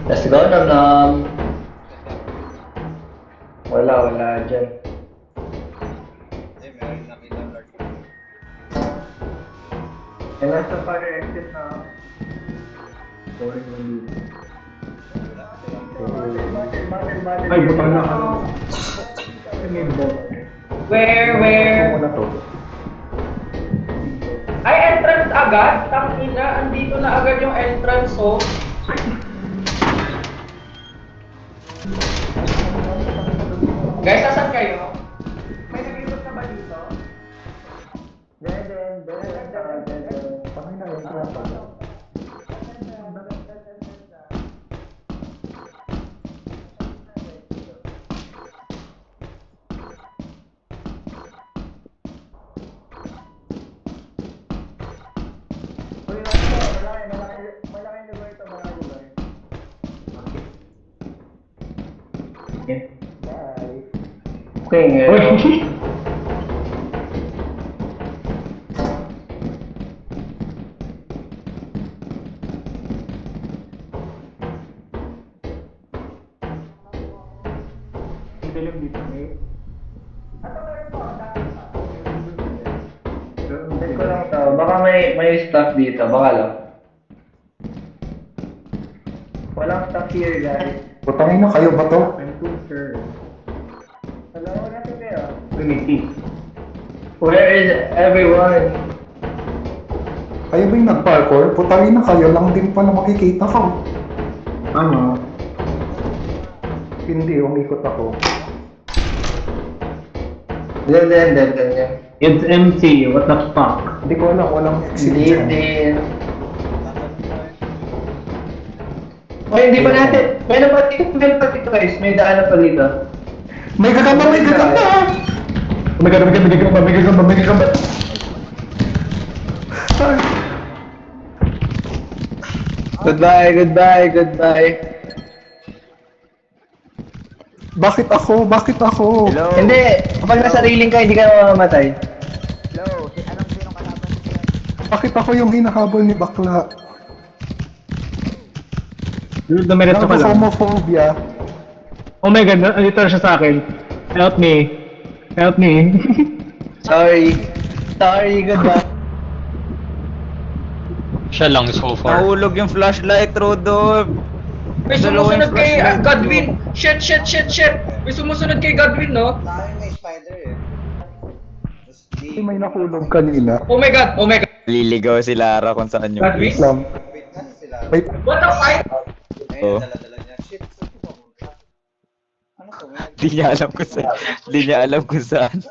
Let's go, Nom. Wala dyan. And nasa fire exit na. Ay, butang na. Where? Ano to? Ay, entrance agad? Tangina, andito na agad yung entrance, oh. Guys, asan kayo? May nag-ikot na ba dito? Okay. Tingin. Uy! Dilim dito, eh. Check ko lang to. Baka may stuff dito. Baka lang. Walang stuff here, guys. Putangin na kayo ba to? I'm too sure. Hello, natin kayo. Lumiti. Where is everyone? Kayo ba yung nag-parkour? Putangin na kayo lang din pala makikita ko. Ano? Hindi, umikot ako. Then. It's empty. What the fuck? Hindi ko alam, walang exit Hindi dyan. din. Hindi pa natin. May pa dito guys. May daanan pa dito. May gagamba! May gagamba! Oh my god, may gagamba. Goodbye. Bakit ako? Hello? Hindi. Kapag nasa railing ka, hindi ka mamamatay. Hello, anong sinong kalaban mo dyan? Bakit ako yung hinahabol ni bakla? Dude, dumiretso ka lang. Homophobia. Oh my god, nandito na siya sa akin. Help me. Sorry, goodbye. Siya lang so far. Nahulog yung flashlight, Rodolph. May sumusunod kay Godwin. Shit. May sumusunod kay Godwin, no? Tayo may spider eh. May nahulog kanina. Oh my god. Liligaw si Lara kung saan yung Godwin? Wait lang. Wait, ano sila? Wait, What the fight? Oh. Ayun, dala-dala niya. Shit, saan ko pumunta? Ano to? Di niya alam kung saan.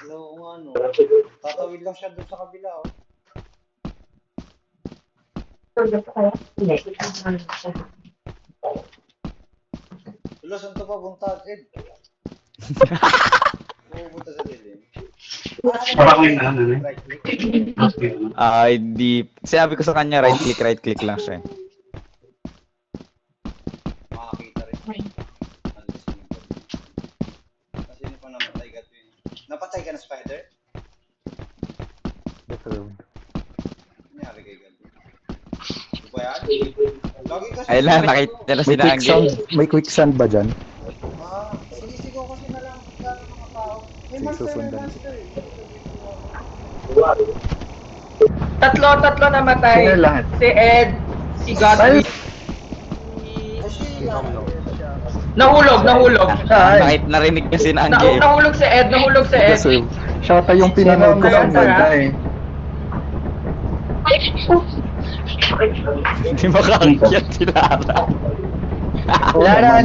Hello, ano? Tatawid lang siya doon sa kabila, oh. Hello, saan to papunta, Ed? Pupunta sa dilim. Parang may ano na. Right click. Hindi. Sabi ko sa kanya, right click lang siya. Makakita rin. Alis mo yung kasi yun pa namatay ka yun. Napatay ka na spider? deserved. Nangyari kay Galvin. Ano ba yan? Lagi kasi Ay lang, nakita na si Angel. May quicksand ba dyan? sinisigaw kasi na lang gano'n mga tao. May Sige, monster, susundan. Tatlo namatay. Sino lahat? Si Ed, si Godwin. Nahulog. Nakit narinig niya si Angel. Nahulog si Ed. Deserved. Siya ata yung pinanood ko kanina. Hindi makakakyat si Lara. Lara,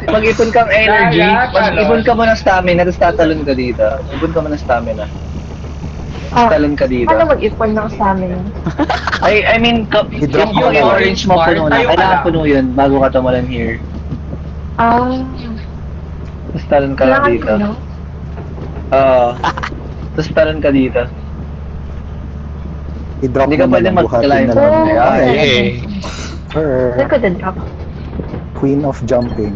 mag-ipon kang energy. Mag-ipon ka mo ng stamina, tapos tatalon ka dito. Ipon ka mo ng stamina. Talon ka dito. Paano mag-ipon ng sa amin? I mean, yung orange mo puno na. Kailangan puno yun bago ka tumalon here. Tapos talon ka lang dito. Oo. Tapos talon ka dito. I-drop Hindi ka mo pwede na lang, buhatin mag-climb. na lang. Okay. Her, Look at the drop. Queen of Jumping.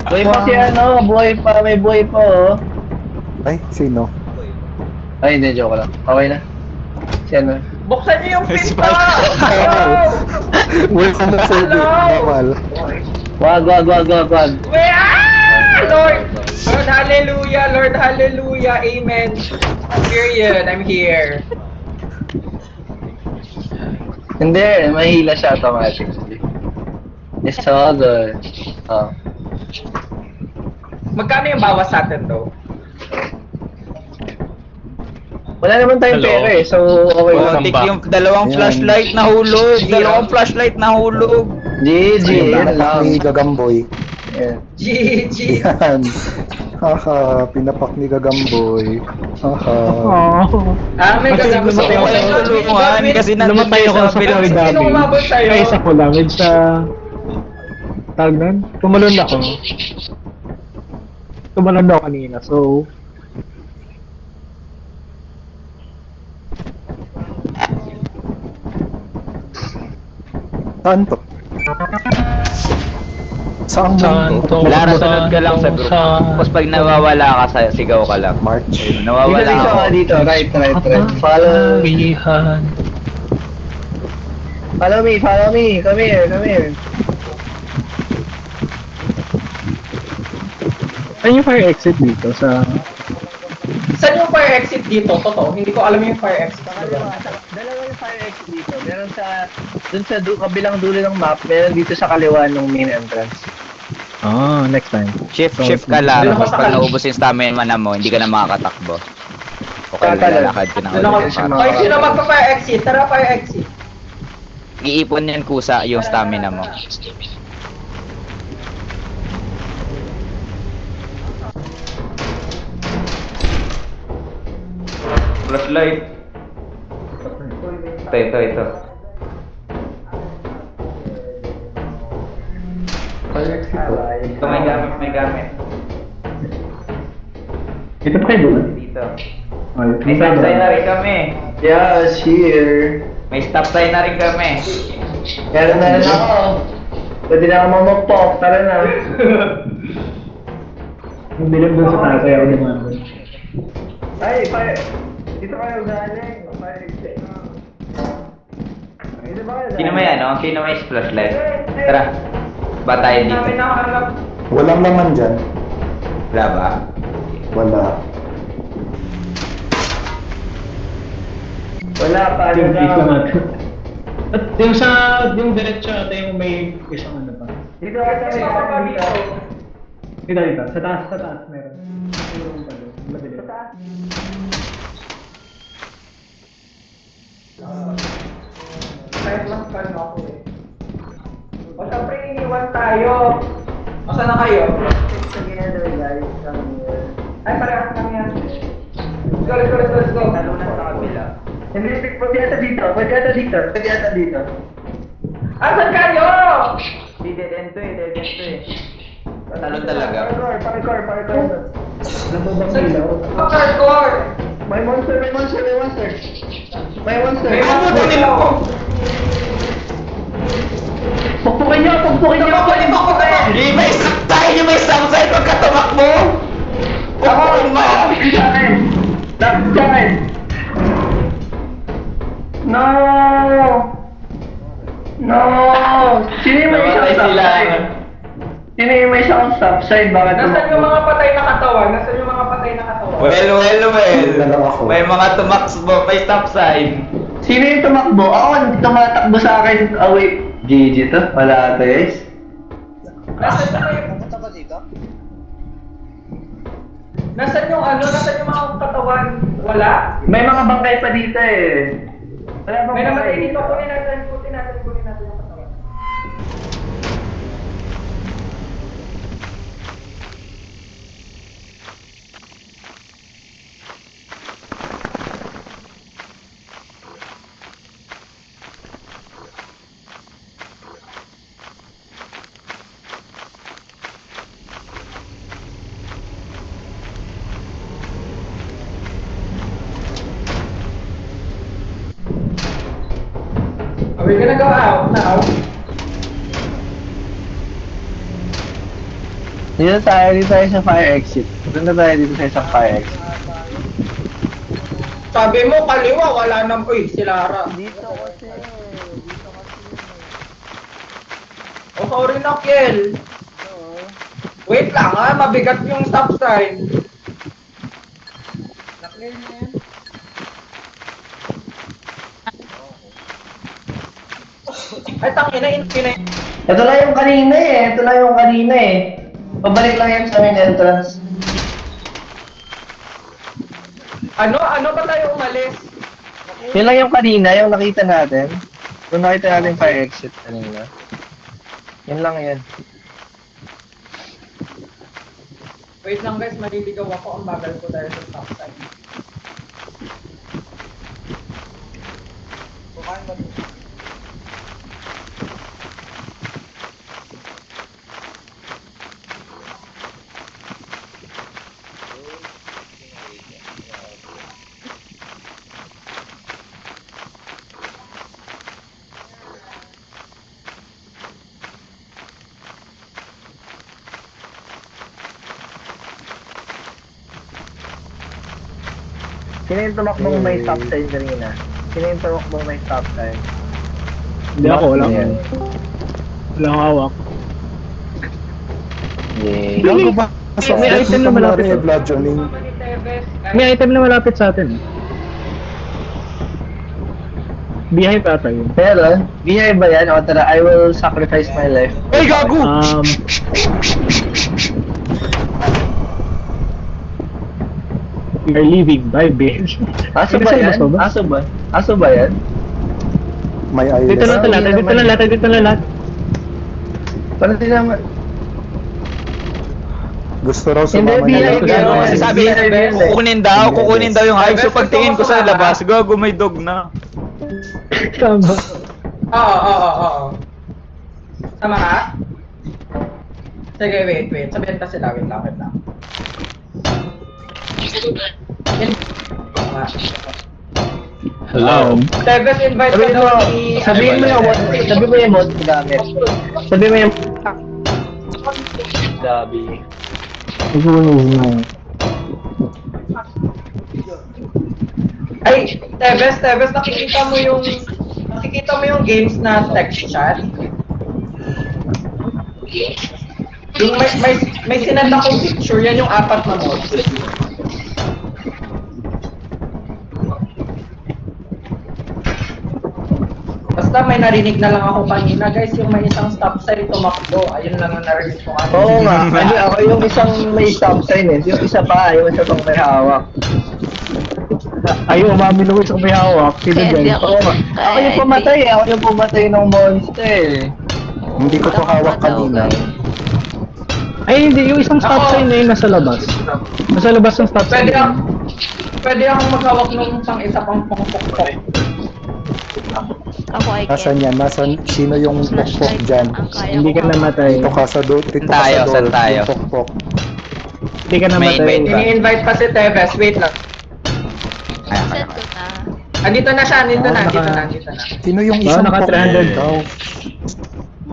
Buhay pa si ano, may buhay pa oh. Ay, sino? Ay, hindi, joke lang. Okay na. Si ano? Buksan niyo yung pinto! Welcome na sir. Bawal. Wag. Lord hallelujah, amen. Period, I'm here. Hindi, mahila siya automatically. It's all good. Oh. Magkano yung bawas sa atin though? Wala naman tayong Hello. pera eh, so okay lang. Tik yung dalawang Ayan. flashlight nahulog. GG, Yung yan pinapak lang. ni Gagamboy. Yan. GG. Yan. Haha, pinapak ni Gagamboy. Haha. May Kasi gagawin lumatay ako Walang sa- tulungan kasi Lumatay ako sa Philippines. Florida. Sino umabot sa'yo? Ay, isa ko lang. Sa... Tawag nun? Tumalon ako. Tumalon ako kanina, so... Saan to? Saan mundo? Lara, sunod ka lang sa group. Tapos pag nawawala ka, sigaw ka lang. March. Nawawala Dito, ako. dito. Right. Follow me. Come here. Saan yung fire exit dito? Sa... Saan yung fire exit dito? Totoo, hindi ko alam yung fire exit. Dalawa yung fire exit dito. Meron dun sa kabilang dulo ng map, meron dito sa kaliwa ng main entrance. Next time. Shift ka lang. Tapos pag naubos yung stamina mo, hindi ka na makakatakbo. Okay, lalakad ka na ulit. Ay, sino magpa-fire exit? Tara, fire exit. Iipon yan kusa yung stamina mo. Flashlight. Ito. Ito may gamit. Dito pa kayo ba? Dito. May May stop sign na rin kami. Yes, here. May stop sign na rin kami. Meron na rin ako. Pwede na ako mamapok. Tara na. Yung bilog doon sa taas, ayaw naman. Ay, fire. Dito kayo galing. Fire exit. Dito ba kayo galing? Sino may flashlight? Tara. Ba tayo dito? Walang naman dyan. Wala ba? Wala. Wala pa. Yung place naman. At yung diretso ata yung may isang ano pa. Dito kayo dito. Dito. Sa taas meron. Yung pa doon. Madali. Sa taas. Kahit lang kano ako eh. O syempre iniwan tayo. O saan na kayo? Together guys. Come here. Ay, parehas lang yan. Let's go. Talunan sa kabila. Hindi, pwede ata dito. Asan kayo? Dead end to eh. Talon talaga. Parkour. Alam mo bang ilaw? Hardcore! May monster. May monster nila ko. Pagpukin niyo. Hindi, may stop tayo! May stop sign pagkatamak mo! Pukuin mo! Lapit. No! Sino yung may isang stop sign? Sino yung may isang stop sign? Bakit Nasaan yung mga patay na katawan? Well. Wala lang ako. May mga tumakbo, may stop sign. Sino yung tumakbo? Ako, tumatakbo sa akin. Wait. GG to? Wala ata guys. Pupunta ba dito? Nasaan yung mga katawan? Wala? May mga bangkay pa dito eh. Wala bang May namatay bangkay dito. Kunin natin yung katawan. Are we gonna go out now? Dito tayo sa fire exit. Punta tayo dito sa isang fire exit. Sabi mo kaliwa, wala nang si Lara. Dito kasi. Oh, sorry na, Kiel. Wait lang mabigat yung stop sign. Na-clear na yan? Ay, tangina, infinite. Ito na yung kanina eh. Pabalik lang yan sa main entrance. Ano ba tayo umalis? Yun lang yung kanina, yung nakita natin. Kung nakita natin fire exit kanina. Yun lang yan. Wait lang guys, maliligaw ako. Ang bagal ko dahil sa stop sign. Kumain ba dito? Sino yung tumakbong may stop sign kanina? Sino yung tumakbong may stop sign? Hindi ako, wala Ayan. Wala akong hawak. Yay. Gago ba? May item na malapit. Blood joining. May item na malapit sa atin. Beehive ata yun. Pero, behind ba yan? O tara, I will sacrifice my life. Ay, gago! We are leaving. Bye, bitch. Aso ba yan? Aso ba? Aso ba yan? May eyeless. Dito lang lahat. Dito lang lahat. Dito lang lahat. Paano din naman? Gusto raw Hindi, sumama behind niya. yan. Kasi sabi, kukunin daw yung hive. So pagtingin ko sa labas, gago may dog na. Tama. Oo. Sama ka? Sige, wait. Sabihin pa sila, wait lang. Hello. Tebes, invite ka daw ni... Sabihin mo yung mod gamit. Sabihin mo yung... Gabi. Ay, Tebes, nakikita mo yung games na text chat? Yung may sinend akong picture, yan yung 4 na mods. Basta may narinig na lang ako kanina, guys, yung may isang stop sign tumakbo. Ayun lang ang narinig ko kanina. Oo nga, kasi ako yung isang may stop sign eh. Yung isa pang may hawak. Ay, umamin ako isang may hawak. Sino Hindi dyan? ako. Ako yung pumatay eh. Ako yung pumatay ng monster eh. Hindi ko to hawak kanina. Ay, hindi. Yung isang stop sign na yun nasa labas. Nasa labas ng stop sign. Pwede akong maghawak ng isa pang pangpokpok. Ako ay Nasaan yan? Sino yung pokpok dyan? Hindi ka namatay. Dito ka sa door. Saan tayo? Yung pokpok. Hindi ka namatay. Wait pa. Ini-invite pa si Tebes, wait lang. Send ko na. Andito na siya, andito na. Sino yung isang naka pokpok 300 daw?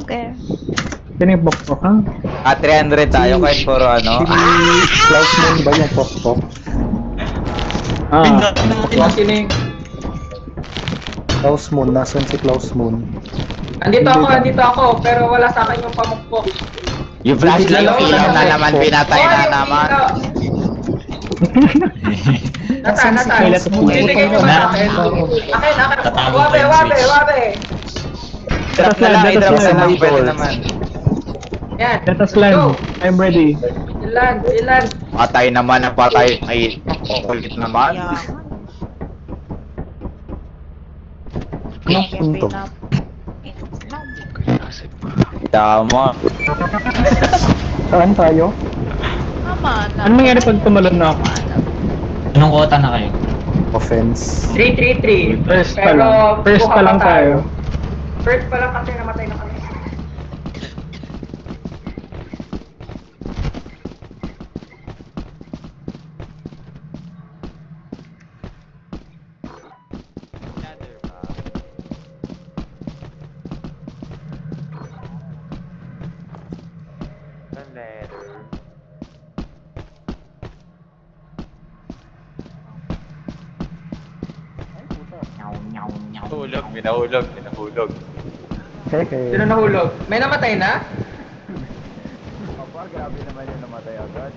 Okay. Sino yung pokpok, ha? 300 tayo kahit puro ano. Klaus Moon ba yung pokpok? Sino yung... Klaus Moon, nasan si Klaus Moon? Andito ako, pero wala sa akin yung pamukpok. Yung flashlight film na naman, pinatay na naman. Natan. Bibigay mo ba sa akin? Akin. Wabe. Drop na lang, i-drop na lang, pwede naman. Yan. Let us land. I'm ready. Ilan. Patay naman ang patay. Ay, kulit naman. Anong punto? Tama. Saan tayo? Tama na. Ano mangyari pag tumalon na ako? Anong quota na kayo? Offense. 333. First pa lang. First pa lang tayo. First pa lang kasi namatay na kami. Minahulog. Sino nahulog? May namatay na? Grabe naman yung namatay agad.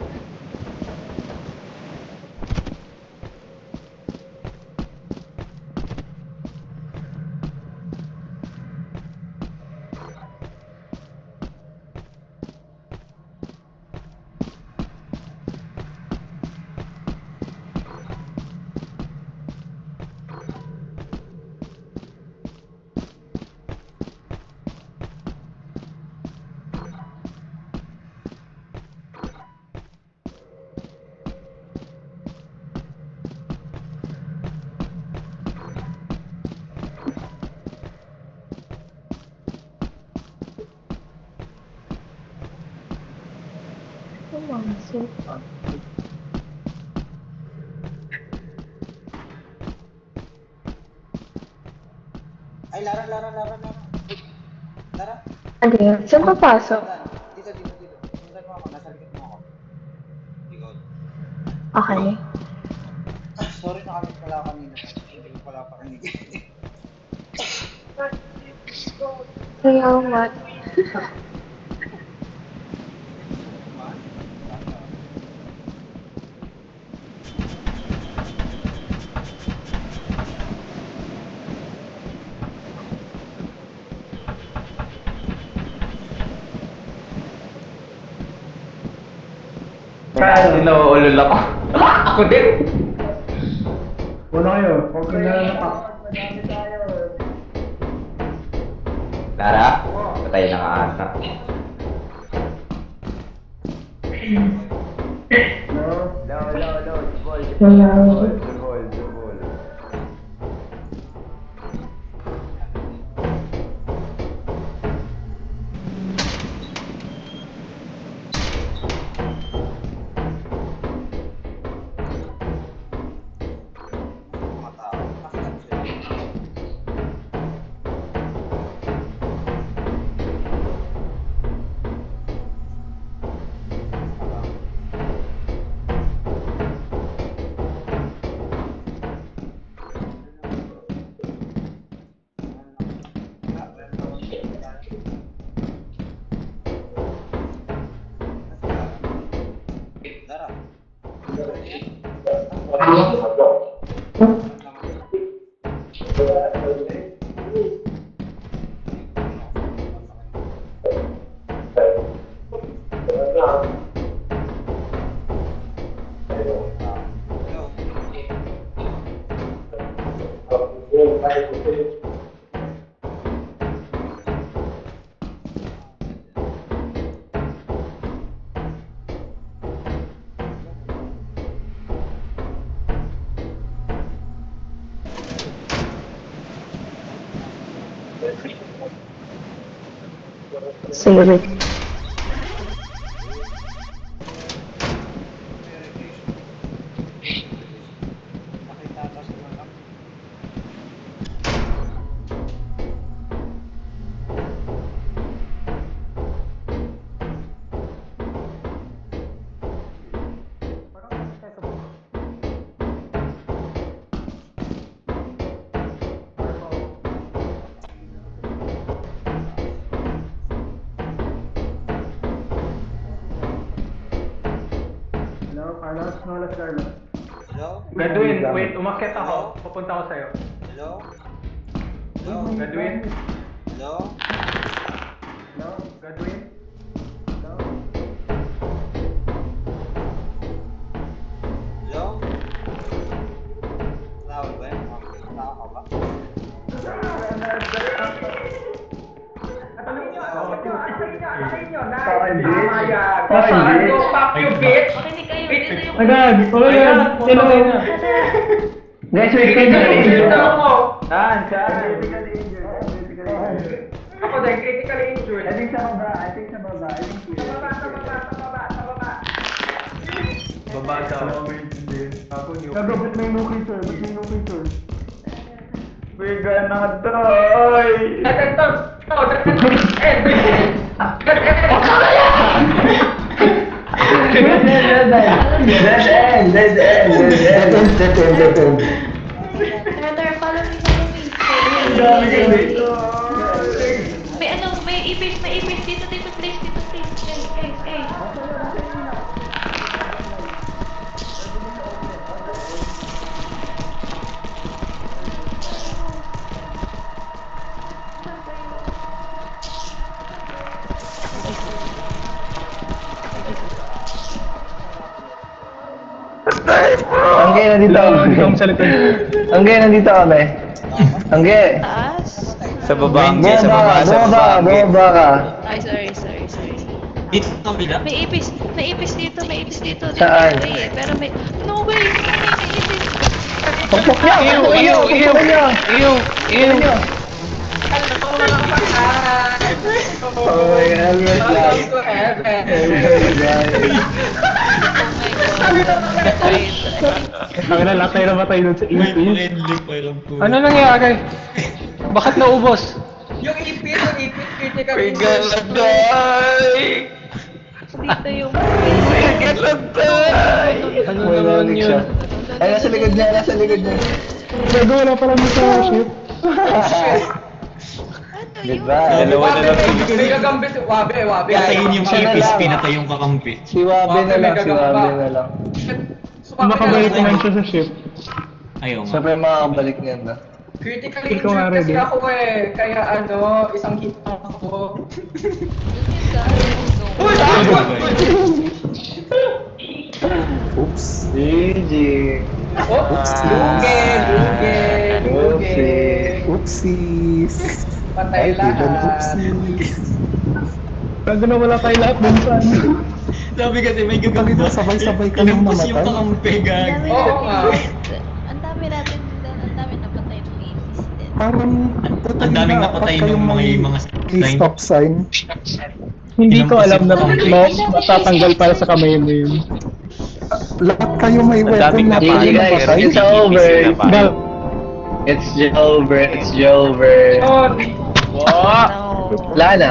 Ay, Lara. Lara? Ano yun? Saan papasok? Dito. Sundan mo ako, nasa likod mo ako. Ikaw. Okay. Sorry na kami pala kanina. Hindi ko pala parinig. Salamat. Kaya nauulol ako. Ako din. Wala kayo. Huwag ka na napak. Lara, patay na ka ata. Sorry. Gadwin, wait, umakyat ako. Pupunta ako sa'yo. Hello? Hello? Gadwin? Hello? Hello? Gadwin? Hello? Tawag ba yun? Tao ka ba? Fuck you, bitch! Makinig kayo, dito yung... Agad! Agad! Tinaway na! Guys, wait kayo Injured na. ako! Saan? Saan? Ako din, critically injured. I think sa baba. I think sa baba. I think Sa baba. Baba daw. Alam mo yung hindi. Ako yung... Ba't may nuki, sir? Ba't may nuki, sir? Biga na doy! Dead end. Senator, follow me, follow me. Dami ka dito! May ipis dito, please. Guys. Angge, nandito ako. Angge, nandito kami. Angge. Taas? Sa baba, Angge, sa baba, Bumaba ka. Ay, sorry. Dito sa kabila? May ipis dito. Saan? Way, pero may... No way! May ipis. Pagpok niya! Ew! Oh my God, Welcome to heaven! Ang lahat tayo namatay dun sa ipis. Ano? Ano nangyari? Bakit naubos? Yung ipis, critical Biga na injured. doy! Dito yung... Biga na doy! Ano naman yun? Ay, nasa likod niya, nasa likod niya. Gago, wala pala mo sa ship. Goodbye. Dalawa na lang. May gagambit. Wabe. Patayin yung Siya na ipis, lang. pinatay yung kakampi. Si Wabe na lang, si Wabe na lang. Makabalik naman siya sa ship. Ayaw nga. Siyempre makakabalik niyan na. Critically Ikaw nga, injured kasi ready? ako eh. Kaya isang hit ako. Uy! Oops. GG. Oh! Luge! Oopsies. Patay Kaibigan, lahat. oopsies. Gago na wala tayo lahat dun sa ano. Sabi kasi may Kami gagamba. na sabay-sabay kami Inumpos yung namatay. kakampi, gag. Oo nga. Ang dami natin din, ang dami napatay ng ipis din. Parang Ang daming napatay ng mga stop sign. Hindi ko alam na Inumpos yung matatanggal para sa kamay mo yun. Lahat kayo may Ang daming weapon na napatay, tayo guys. napatay. It's over. Gal, It's over. It's over. Wala na.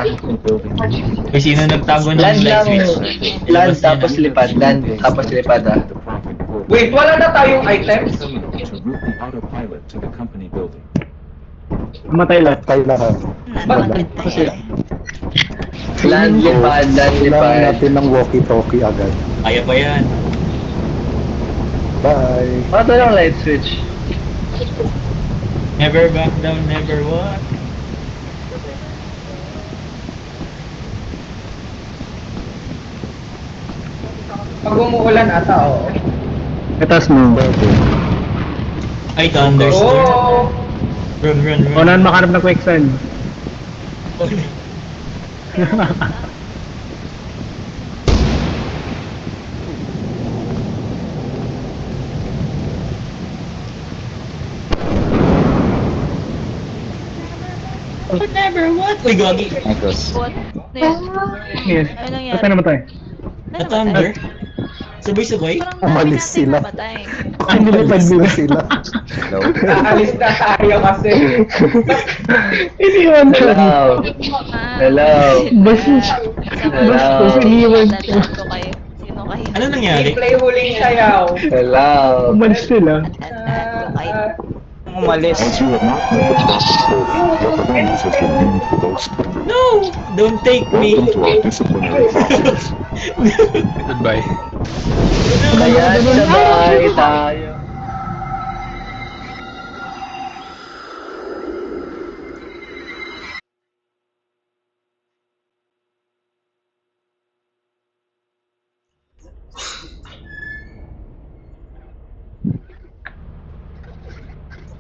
Kung sino nagtago ng Land light lang. switch. Land ilabas niya tapos na. lipad. Land tapos lipad ah. The profit pool. Wait, wala na tayong items? Terminal to route the autopilot to the company building. matay lahat. Tayo lahat. Wala. Land lipad. Land Kailangan lipad. natin ng walkie-talkie agad. Kaya pa yan. Bye. Ano lang light switch? Never back down, never what? Pag umuulan ata, oo. Etas mo. Ay, thunderstorm. Oh! Run. Unahan makarap ng quicksand. Never what? Uy, gagi. What? Yes. Yes. Ano nangyari? Saan naman tayo? Na thunder? Sabay-sabay? Umalis sila. Nilipad nila. sila. Aalis na tayo kasi. Iniwan ko. Hello. Hello. Basta iniwan ko. Dadaan ko kayo. Sino kayo? Ano nangyari? Play huling sayaw. Hello. Umalis sila. Dadaan ko kayo. Umalis. As you have not met the profit pool, your performance has been deemed below standard. No! Don't take me! Welcome to our disciplinary process. Goodbye. Kaya sabay tayo.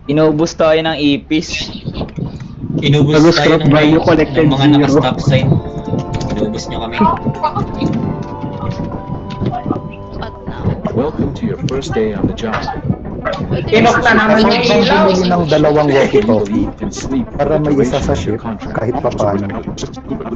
Inubos tayo ng ipis. Inubos Nag-scrap tayo ng value collected ng mga zero. naka-stop sign. Inubos niyo kami. At now. Welcome to your first day on the job. Inok na naman yung Bang ilaw. bumili ng dalawang You will walkie-talkie eat and sleep for para the may isa duration sa of your ship contract. kahit papaano.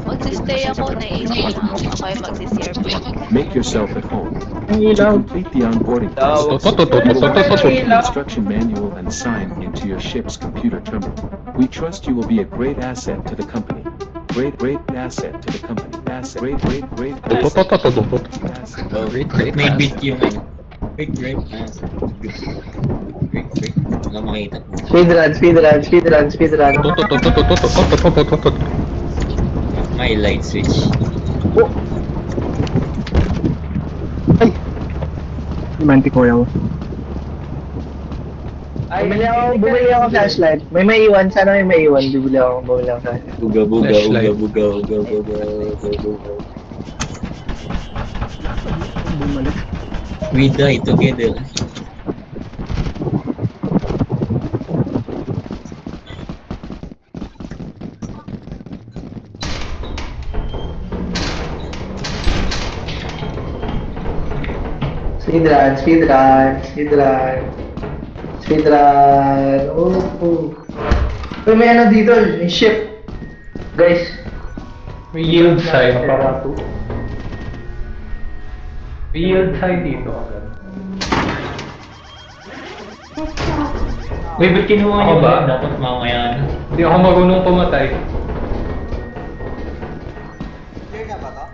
Magsistay ako, naisip na ako kayo magsisirpe. Make yourself at home. Ang To ilaw. complete the onboarding Tawag. process, you will complete the instruction manual and sign into your ship's computer terminal. We trust you will be a great asset to the company. Great asset to the company. Asset. Great asset. Asset. Oh, may beat yung ano. Wait. Wala makita po. Speedrun. May light switch. Romantic ko. Bumili ako flashlight. May iwan. Sana may iwan. Bumili ako flashlight. Buga. Bumalik. We die together. Speedrun. Oh. Uy, may ano dito. May ship. Guys. May yield sign. May yield sign dito. Uy, ba't kinuha niyo Ako ba? Dapat mamaya na. Hindi ako marunong pumatay. Clear na ba to?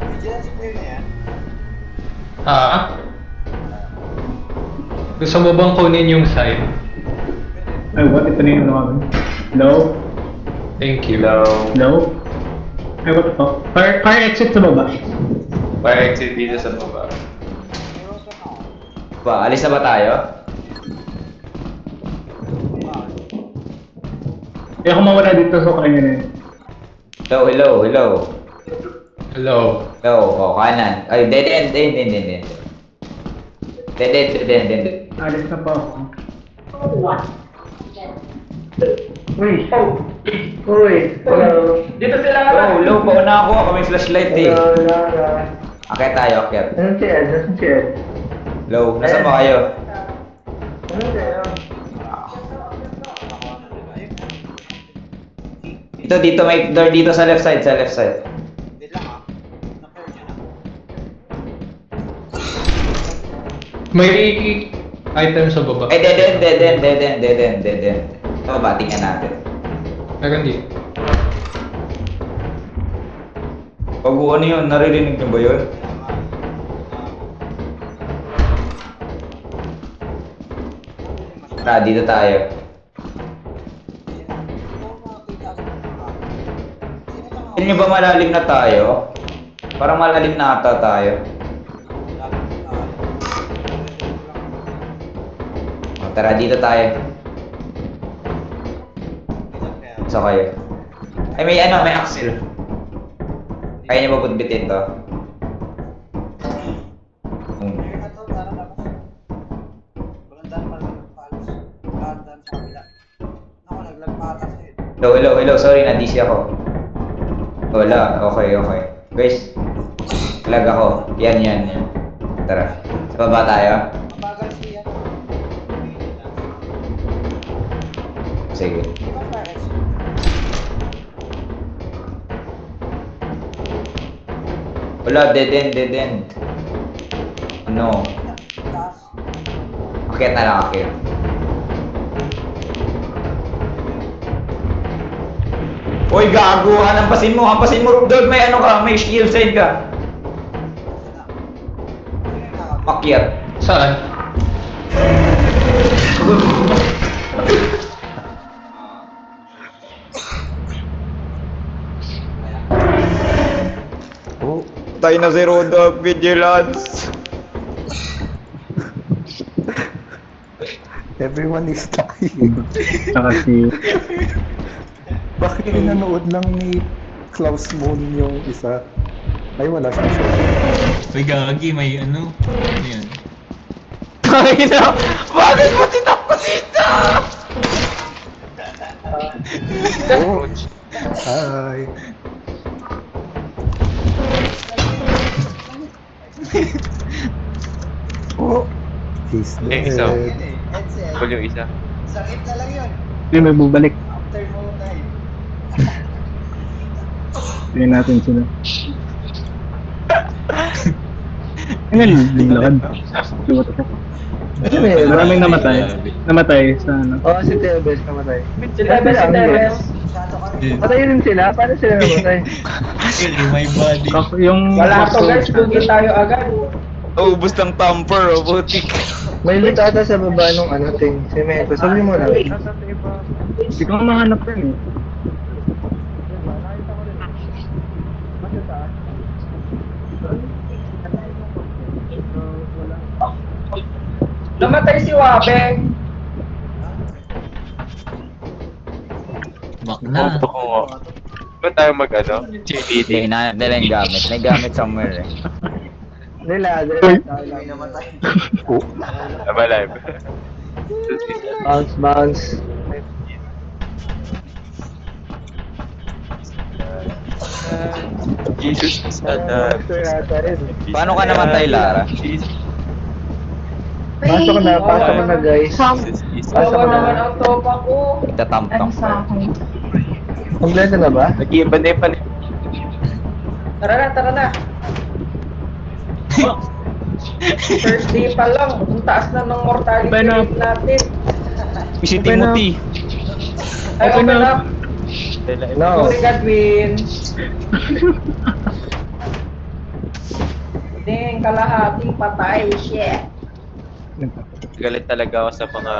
Vigilance clear na yan? Ha? Gusto mo bang kunin yung sign? Ay, what? Ito na yung naman. Hello? Thank you. Hello? Ay, what the fuck? Fire exit sa baba. Fire exit dito sa baba. Ba, alis na ba tayo? Hindi ako mawala dito sa kanya na yun. Hello. Hello. Hello, kanan. Ay, dead end. Dead end. Alis na pa ako. Uy. Dito sila. Low, pauna ako. Kami flashlight eh. Akyat tayo. Anong si Ed? Nasaan si Ed? Low, nasaan ba kayo? Dito, may door dito sa left side. Wait lang ah. Na-clear nyo na. May item sa baba. Ay, dead end. Ito ba, tingnan natin. Meron dito. Pag ano yun, naririnig niyo ba yun? Dito tayo. Hindi nyo ba malalim na tayo? Parang malalim na ata tayo. Tara, dito tayo. Sa kayo. Ay, may axle. Kaya niyo ba butbitin to? Hello, sorry, na-DC ako. Wala, okay. Guys, lag ako. Yan. Tara, sa baba tayo. Sige. Wala, dead end. Ano? Akyat na lang, akyat. Uy, gago! Hampasin mo, Dog! May shield side ka. Akyat. Saan? Tayo na si Rodog, Vigilance. Everyone is dying. Saka si... Bakit nanood lang ni Klaus Moon yung isa? Ay, wala siyang show. Uy, gagi, may ano? Ano yan? Tayo na! Bakit mo tinakot dito? Oh. Hi. Oh, he's dead. Isa. Kung yung isa. Sakit na lang yun. Hindi, may bubalik. After mo na eh. Tingnan natin sila. Ano naglakad? What the fuck? Maraming namatay sa ano. Oo, si Tebes namatay. Si Tebes. Patay rin sila? Paano sila namatay? Actually, my body. Yung... Wala to guys, dugi tayo agad. Ubus ng tamper, butik. May loot ata sa baba nung ano, ting. Si Meko, sabi mo na. Hindi ko mahanap yun eh. Namatay si Wabe. Bak na. Gusto ko nga. Ba tayo mag-ano? Hindi, hinahanap nila yung gamit. May gamit somewhere eh. Nila. Oh, I'm alive. Bounce. Jesus is alive. Paano ka namatay, Lara? Pasok na guys. Bawa naman ang tropa ko. Itatamtang pa. Kompleto na ba? Nag-iiba na yung Tara na. First day pa lang, ang taas na ng mortality rate natin. Si Timothy. Ay, open up. No. Sorry, Godwin. Ding, kalahating patay. Shit. Galit talaga ako sa mga...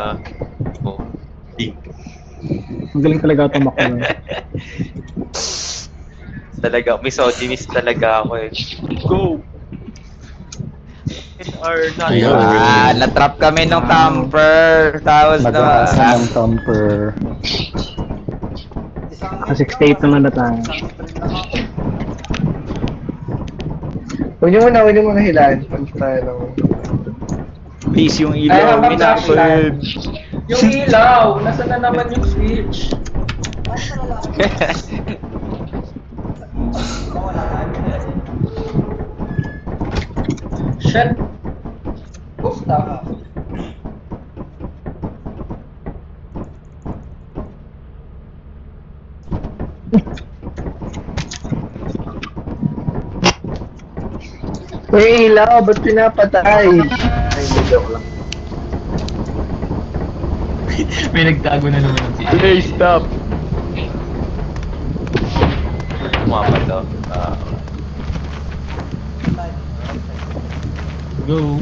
Oh, Ang galing talaga tumakbo. talaga, misogynist talaga ako eh. Go! Natrap kami ng tamper. Tapos Nag-aasa ng tamper. Kasi state naman na tayo. Huwag niyo muna hilahin. Punta tayo lang. Please, yung Ay, ilaw, habang minapin. Yung ilaw! Nasaan na naman yung switch? Shit. Stop. Uy, ilaw, ba't pinapatay? Ay, hindi, joke lang. May nagtago na naman si Hey, stop! Kumapa to. Go.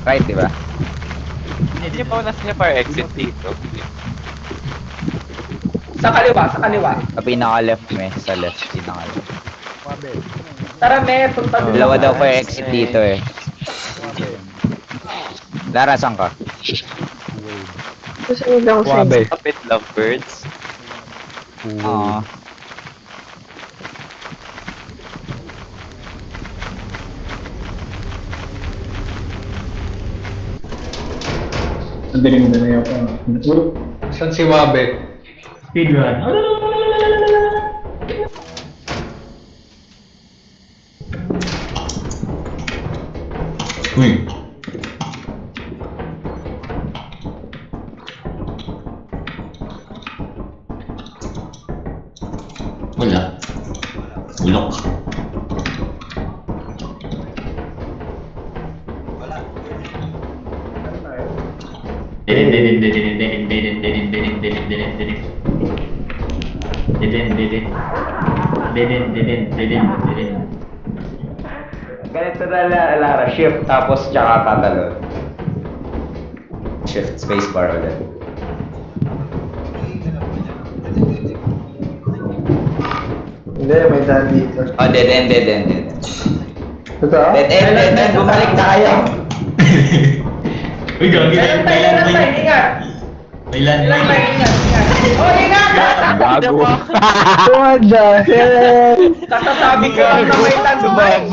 Right, diba? Hindi pa nasa niya para exit dito. Sa kaliwa, sa kaliwa. Sa pinaka-left, sa left, pinaka-left. Tara, me, punta doon. Dalawa daw ko exit dito eh. Lara, saan ka? Susunod ako sa Wabe. Kapit lovebirds. Oo. Ang dilim na yun. Saan si Wabe? Speedrun. Uy. Wala. Ulok. Ganito na Lara, shift tapos tsaka tatalon. Shift, spacebar ulit. Hindi, may daan dito. Oh, dead end. Totoo? Dead end, bumalik na kayo. Uy, gagi. May landmine. Ingat! May landmine. Ingat! Oh, ingat! Bago. What the hell? Kasasabi ko lang na may landmine.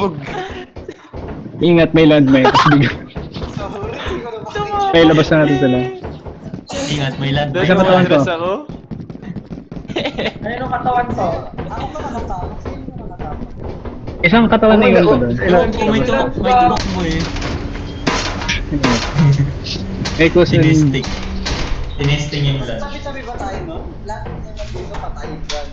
Ingat, may landmine. May labas na natin sila. Ingat, may landmine. Sa katawan ko. ako? Ano yung katawan ko? Isang katawan na yun doon. May tulok mo eh. May kusin. Tinesting yung land. Sabi-sabi ba tayo, no? Lahat ng naman dito patay dyan.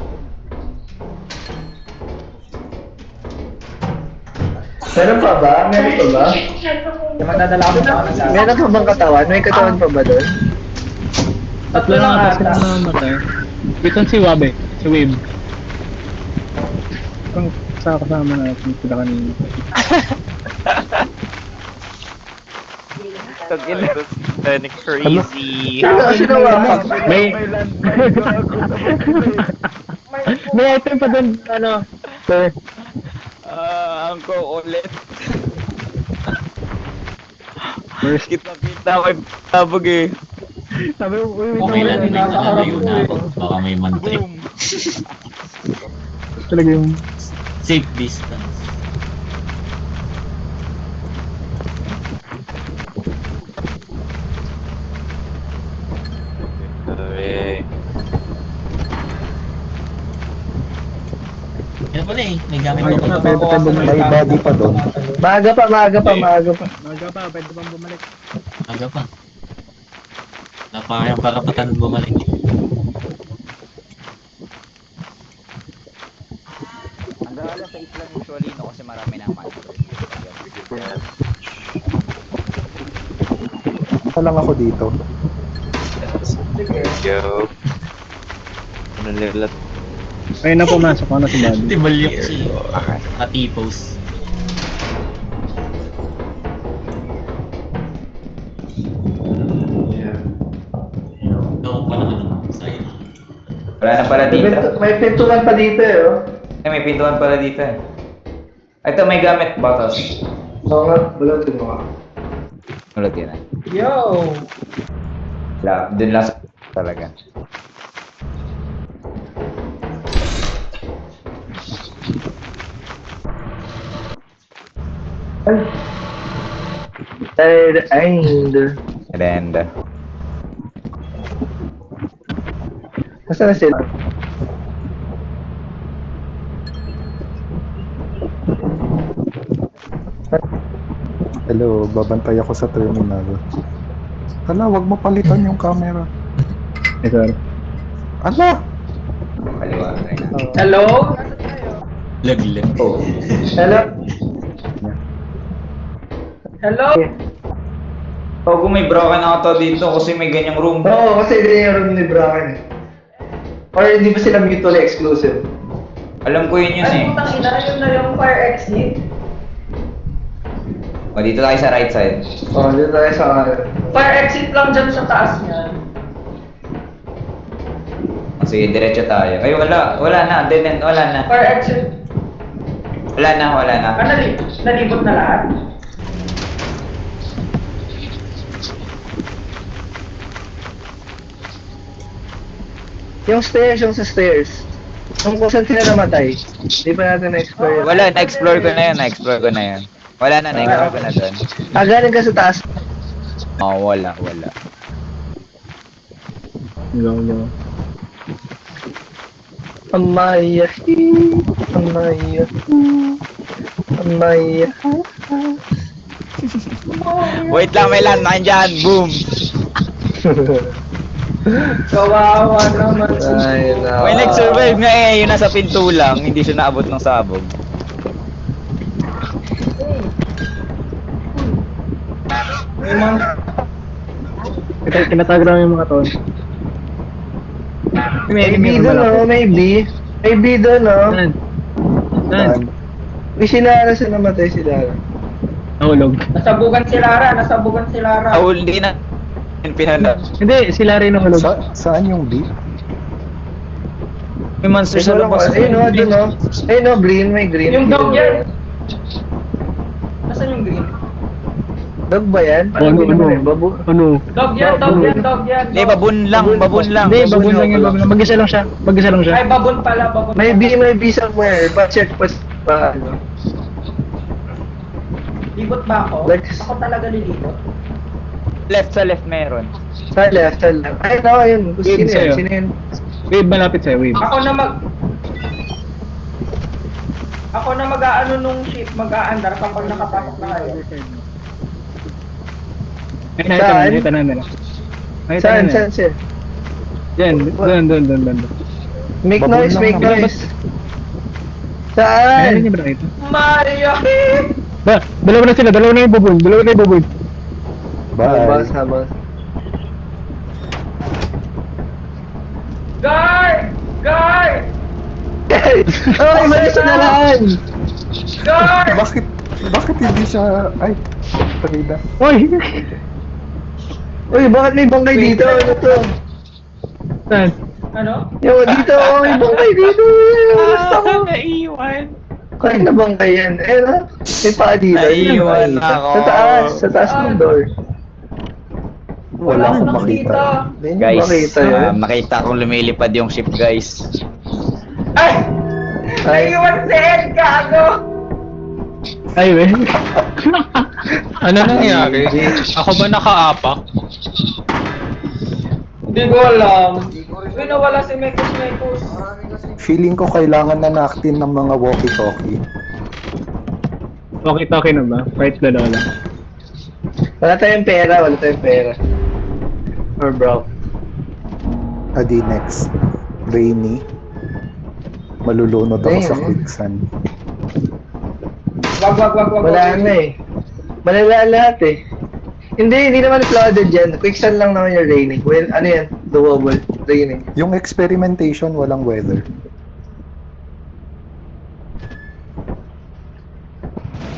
Meron pa ba? Meron pa ba? Magdadala ako sa kanan. Meron pa bang katawan? May katawan pa ba doon? Tatlo lang ata sila namatay. Ito si Wabe, si Wave. Kung sa kasama natin sila kanina. Panic crazy. Sino ba? May may item pa doon, ano, sir. Angko ulit. First, Kita ko yung tabog eh. sabi ko, uy, Okay lang, nalayo na ako. Baka may mantrip. talaga yung Safe distance. Yan pala eh, may gamit Ay, pa pwede tayo bumalik. May body pa doon. Maaga pa. Maga pa, pwede bang bumalik? Aga pa. Wala pa kayang karapatan bumalik. Hanggang alas 8 lang usually no kasi marami na monster. Isa lang ako dito. Yo. Ano lelat? Ayun na pumasok, ano si Bobby? Tibalyok si Matipos. Wala na pala dito. May pintuan pa dito eh, oh. Ay, may pintuan pala dito eh. Ito, may gamit, bottles. Oo nga, bulutin mo ka. Ulit yun eh. Yo! Wala, dun lang sa talaga. Third end. And, Nasaan na sila? Hello, babantay ako sa terminal. Hala, wag mo palitan yung camera. Eh, sorry. Ala! kaliwa na rin. Hello? Laglag. Oh. Hello? Hello? Oh, kung may broken auto dito kasi may ganyang room. Oo, kasi hindi yung room ni Bracken eh. Or hindi ba sila mutually exclusive? Alam ko yun Ay, eh. putang ina, yun na yung fire exit. O, dito tayo sa right side. Oo, dito tayo sa Fire exit lang dyan sa taas niyan. Sige, diretso tayo. Ay, wala na. Dead end, wala na. Fire exit. Wala na. Ah, nalibot na lahat? Yung stairs, yung sa stairs. Kung saan sila namatay. Hindi pa natin na-explore. Wala, na-explore ko na yun. Wala na, na-explore ko na doon. Ah, galing ka sa taas. Oh, wala. Go. Amayahi. Wait lang, may landmine dyan. Boom! Kawawa naman. Ay, no. May nag-survive nga eh. Yung nasa pinto lang. Hindi siya naabot ng sabog. May mga... Kinatag lang yung mga ton. Maybe doon, no? Maybe doon, no? Saan? May si Lara sa namatay si Lara. Nahulog. Nasabugan si Lara. Hindi na. Pinanap. Hindi, sila rin nahulog. Saan yung B? May monster sa labas. Ayun, no? Doon, no? Ayun, no? Green, may green. Yung dog yan. Nasaan yung green? Dog ba yan? Ano? Dog yan. Hindi, babun lang. Hindi, babon lang yung babon. Mag-isa lang siya. Ay, babon pala. May B somewhere. Pa-check pa ano. Libot ba ako? Like- Ako talaga lilibot. Sa left meron. Sa left. Ay, no, ayun. Wave sa'yo. Sino yun? Wave, malapit sa'yo, wave. Ako na mag-aano nung ship, mag-aandar kapag nakapasok na kayo. Ay, nakita na nila. Saan, sir? Diyan, doon. Make Babon noise. lang Saan? Ayun, ba nakita? Mario! Dalawa na yung bubon. Bye. Habas. Guard! Ay, malis na lang! Guard! Bakit hindi siya... Ay, pagida. Uy, bakit may bangkay dito? Ano to? Saan? Ano? Yo, dito, may bangkay dito. Gusto ko. Naiwan. Kaya na bangkay yan. Eh, no? May paa dito. Naiwan ako. Sa taas ng door. Wala akong makita. Hindi Guys, makita yun. makita kong lumilipad yung ship, guys. Ay! Naiwan si Ed, gago! Ay, we. Ano nangyari? Ako ba nakaapak? Hindi ko alam. Uy, nawala si Mekus. Feeling ko kailangan na naaktin ng mga walkie-talkie. Okay na ba? Right na lang. Wala tayong pera. Or bro. Adi next. Rainy. Malulunod ako sa Ayun. quicksand. Wag. Wala na eh. Malala lahat eh. Hindi naman flooded yan. Quicksand lang naman yung raining. Well, ano yan? Doable. Raining. Yung experimentation, walang weather.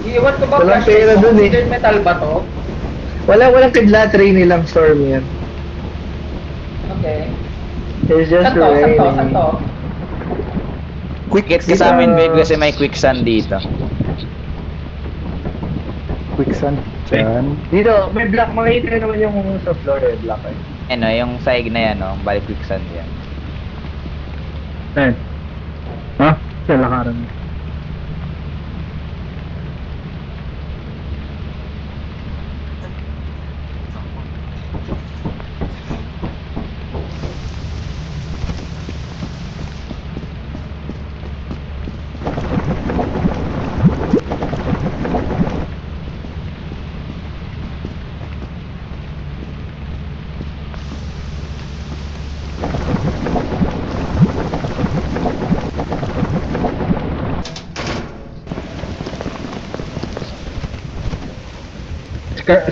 Iiwan ko ba Walang flashlight pera mo? dun eh. Hidden metal ba to? Walang kidlat, rainy lang, storm yan. Okay. It's just Saan to? Saan to? Saan raining. to? Gets ka sa amin, babe, kasi may quicksand dito. Quicksand. Yan. Dito, may block. Makikita naman yung sa floor eh, block eh. Ano, yung saig na yan, no? Balik quicksand yan. Eh. Ha? Sa lakaran.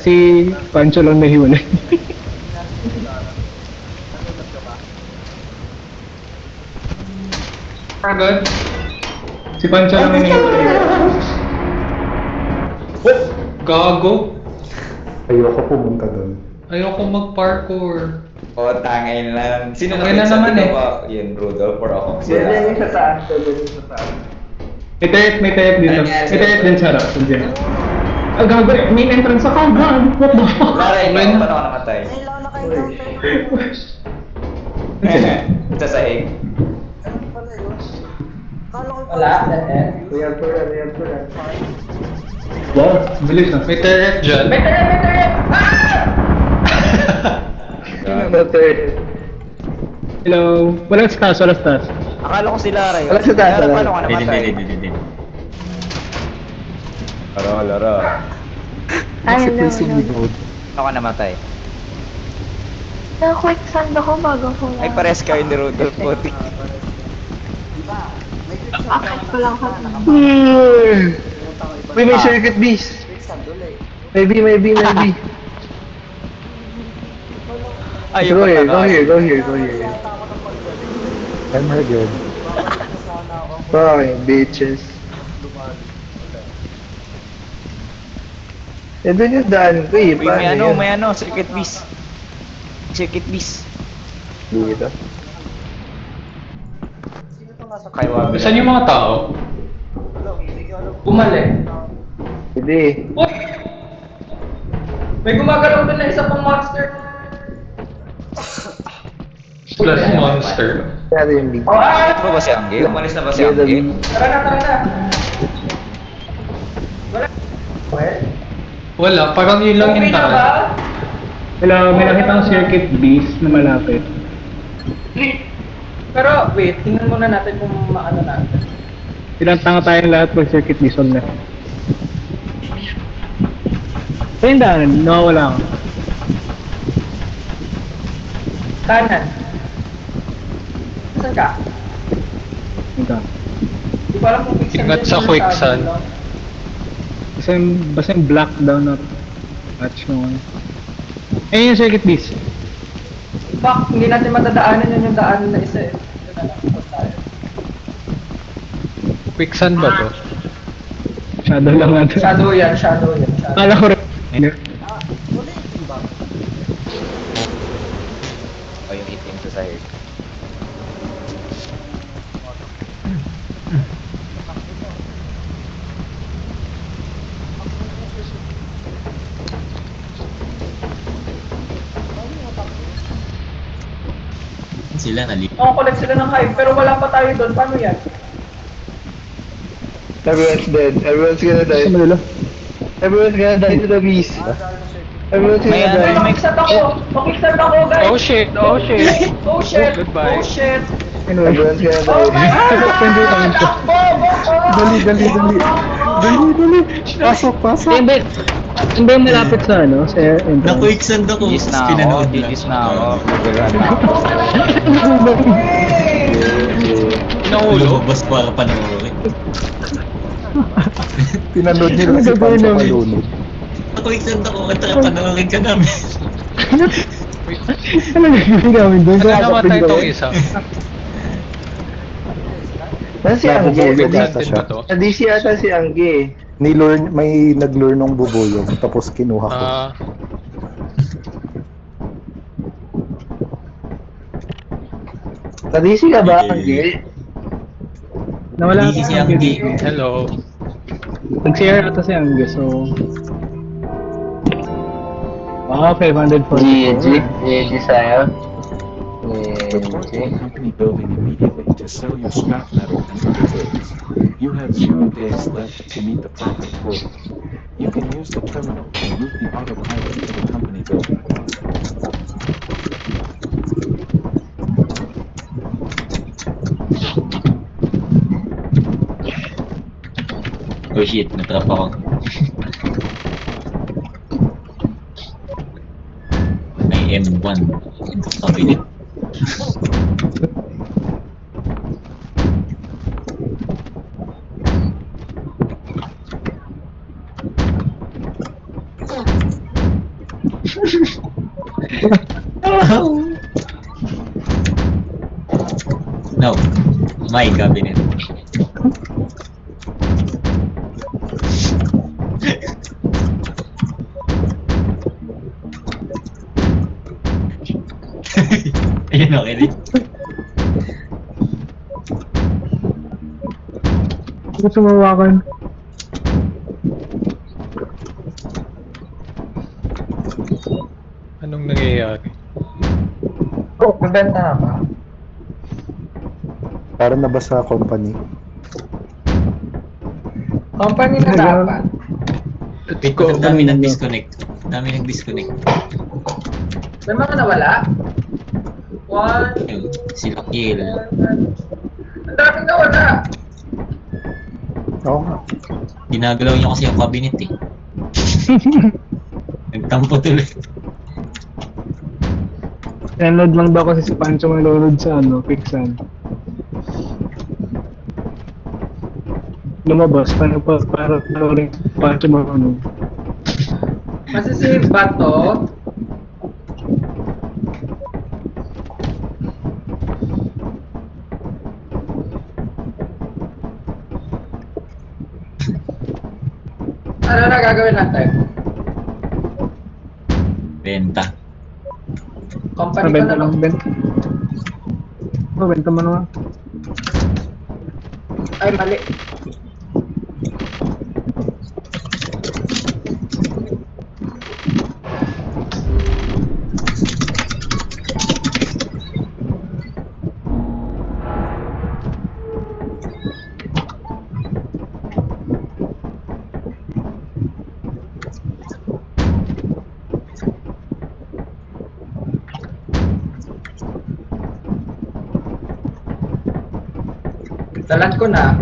Si Pancho lang nahiwalay. Agad. Si Pancho lang nahiwalay. Oh, gago. Ayoko pumunta doon. Ayoko mag-parkour. O, tangay na. Sino Okay na naman eh. ba? Yun, Rudolph or ako? Yan yung sa taas. Yan yung sa taas. May tayep dito. May tayep din sa harap. Diyan. Ah, gago. Main entrance ako. God. What the fuck? Lara, ikaw pa ako namatay. Nailaw na kayo ng Sa saig. Ano pala yun? Kala ko Wala. We have to run, we have to run. Wow. Bilis na. May turret dyan. May turret! May turret! Hello. Walang stas. Walang stas. Akala ko si Lara yun. Wala sa taas, Lara, wala. paano ka namatay? Lara. Kasi may sumunod. Paano ka namatay? Na-quicksand ako bago ko Ay, pares kayo ni Rudolph, puti. Akit ko lang kami. Uy, may circuit beast. Maybe. Ay, Go here. I'm good. Fucking bitches. Eh, doon yung daan ko eh. Uy, Paano yun? may circuit beast. Dito. Kay Wabi. Saan yung mga tao? Bumalik. Hindi. Uy! May gumagalaw doon na isa pang monster. Plus monster. Kaya yung big. Ito ba si Angge? Umalis na ba si Angge? Tara na. Wala, parang yun lang yung Okay na ba? tao. Hello. May nakita akong circuit beast na malapit. Pero wait, tingnan muna natin kung maano natin. Ilang tanga tayong lahat pag circuit beast on na. Ayun daan. Nawawala ako. Kanan. Saan ka? Ito. Di ko alam kung quicksand. Ingat sa quicksand. Basta yung black down na patch mo. Ayun yung circuit beast. Fuck, hindi natin matadaanan yun yung daan na isa eh. Ito na lang, tapos tayo. Quicksand ba to? Shadow lang natin. Shadow yan. Kala ko rin. O, yung itim sa side. Sila nali. Collect sila ng hive, pero wala pa tayo doon. Paano yan? Everyone's dead. Everyone's gonna die. To the beast. Everyone's May gonna die. Makiksad ako, guys! Oh shit. Goodbye. Oh shit! Everyone's gonna Oh my die. god! Takbo! Dali. Pasok. Hindi yung malapit sa ano? Sa entrance. Na-quicksand ako. Gigis na ako. Pinanood lang. Gigis na ako. Nagbiran na ako. Nahulo. Lumabas para panoorin. Pinanood nila si Pancho Malunod. Na-quicksand ako. At panoorin ka namin. Ano nagiging namin doon? Ano namatay tong isa? Nasaan si Angge? Nabubulog ata siya. Nadisi ata si Angge. May nag-lure nung bubuyog, tapos kinuha ko. Kadisi ka ba, Angge? Nawala Busy si ang Anggi. Hello. Nag-share ata si Angge, so... Wow, 544. GG sa'yo. Report to the company building immediately to sell your scrap metal and other goods. You have 0 days left to meet the profit quota. You can use the terminal or route the autopilot to the company building. Oh shit, natrap ako. May M1 in the cabinet. No, my cabinet. Ayun, okay rin. Ano sumawakan? Anong nangyayari? Oh, nabenta na ba? Para na ba sa company? Company na dapat. Wait, ang dami nag-disconnect. Dami nag-disconnect. May mga nawala? One, Ayun, sila Kiel. ang daming nawala! Oo nga. Ginagalaw niya kasi yung cabinet eh. Nagtampo tuloy. Nanood lang daw kasi si Pancho manonood sa Pixan. Lumabas, para rin si Pancho manonood. Masisave ba to? Ano na gagawin natin? Benta. Company ko Benta na lang, lang. benta. Benta mo naman. Ay, mali. Dalan ko na.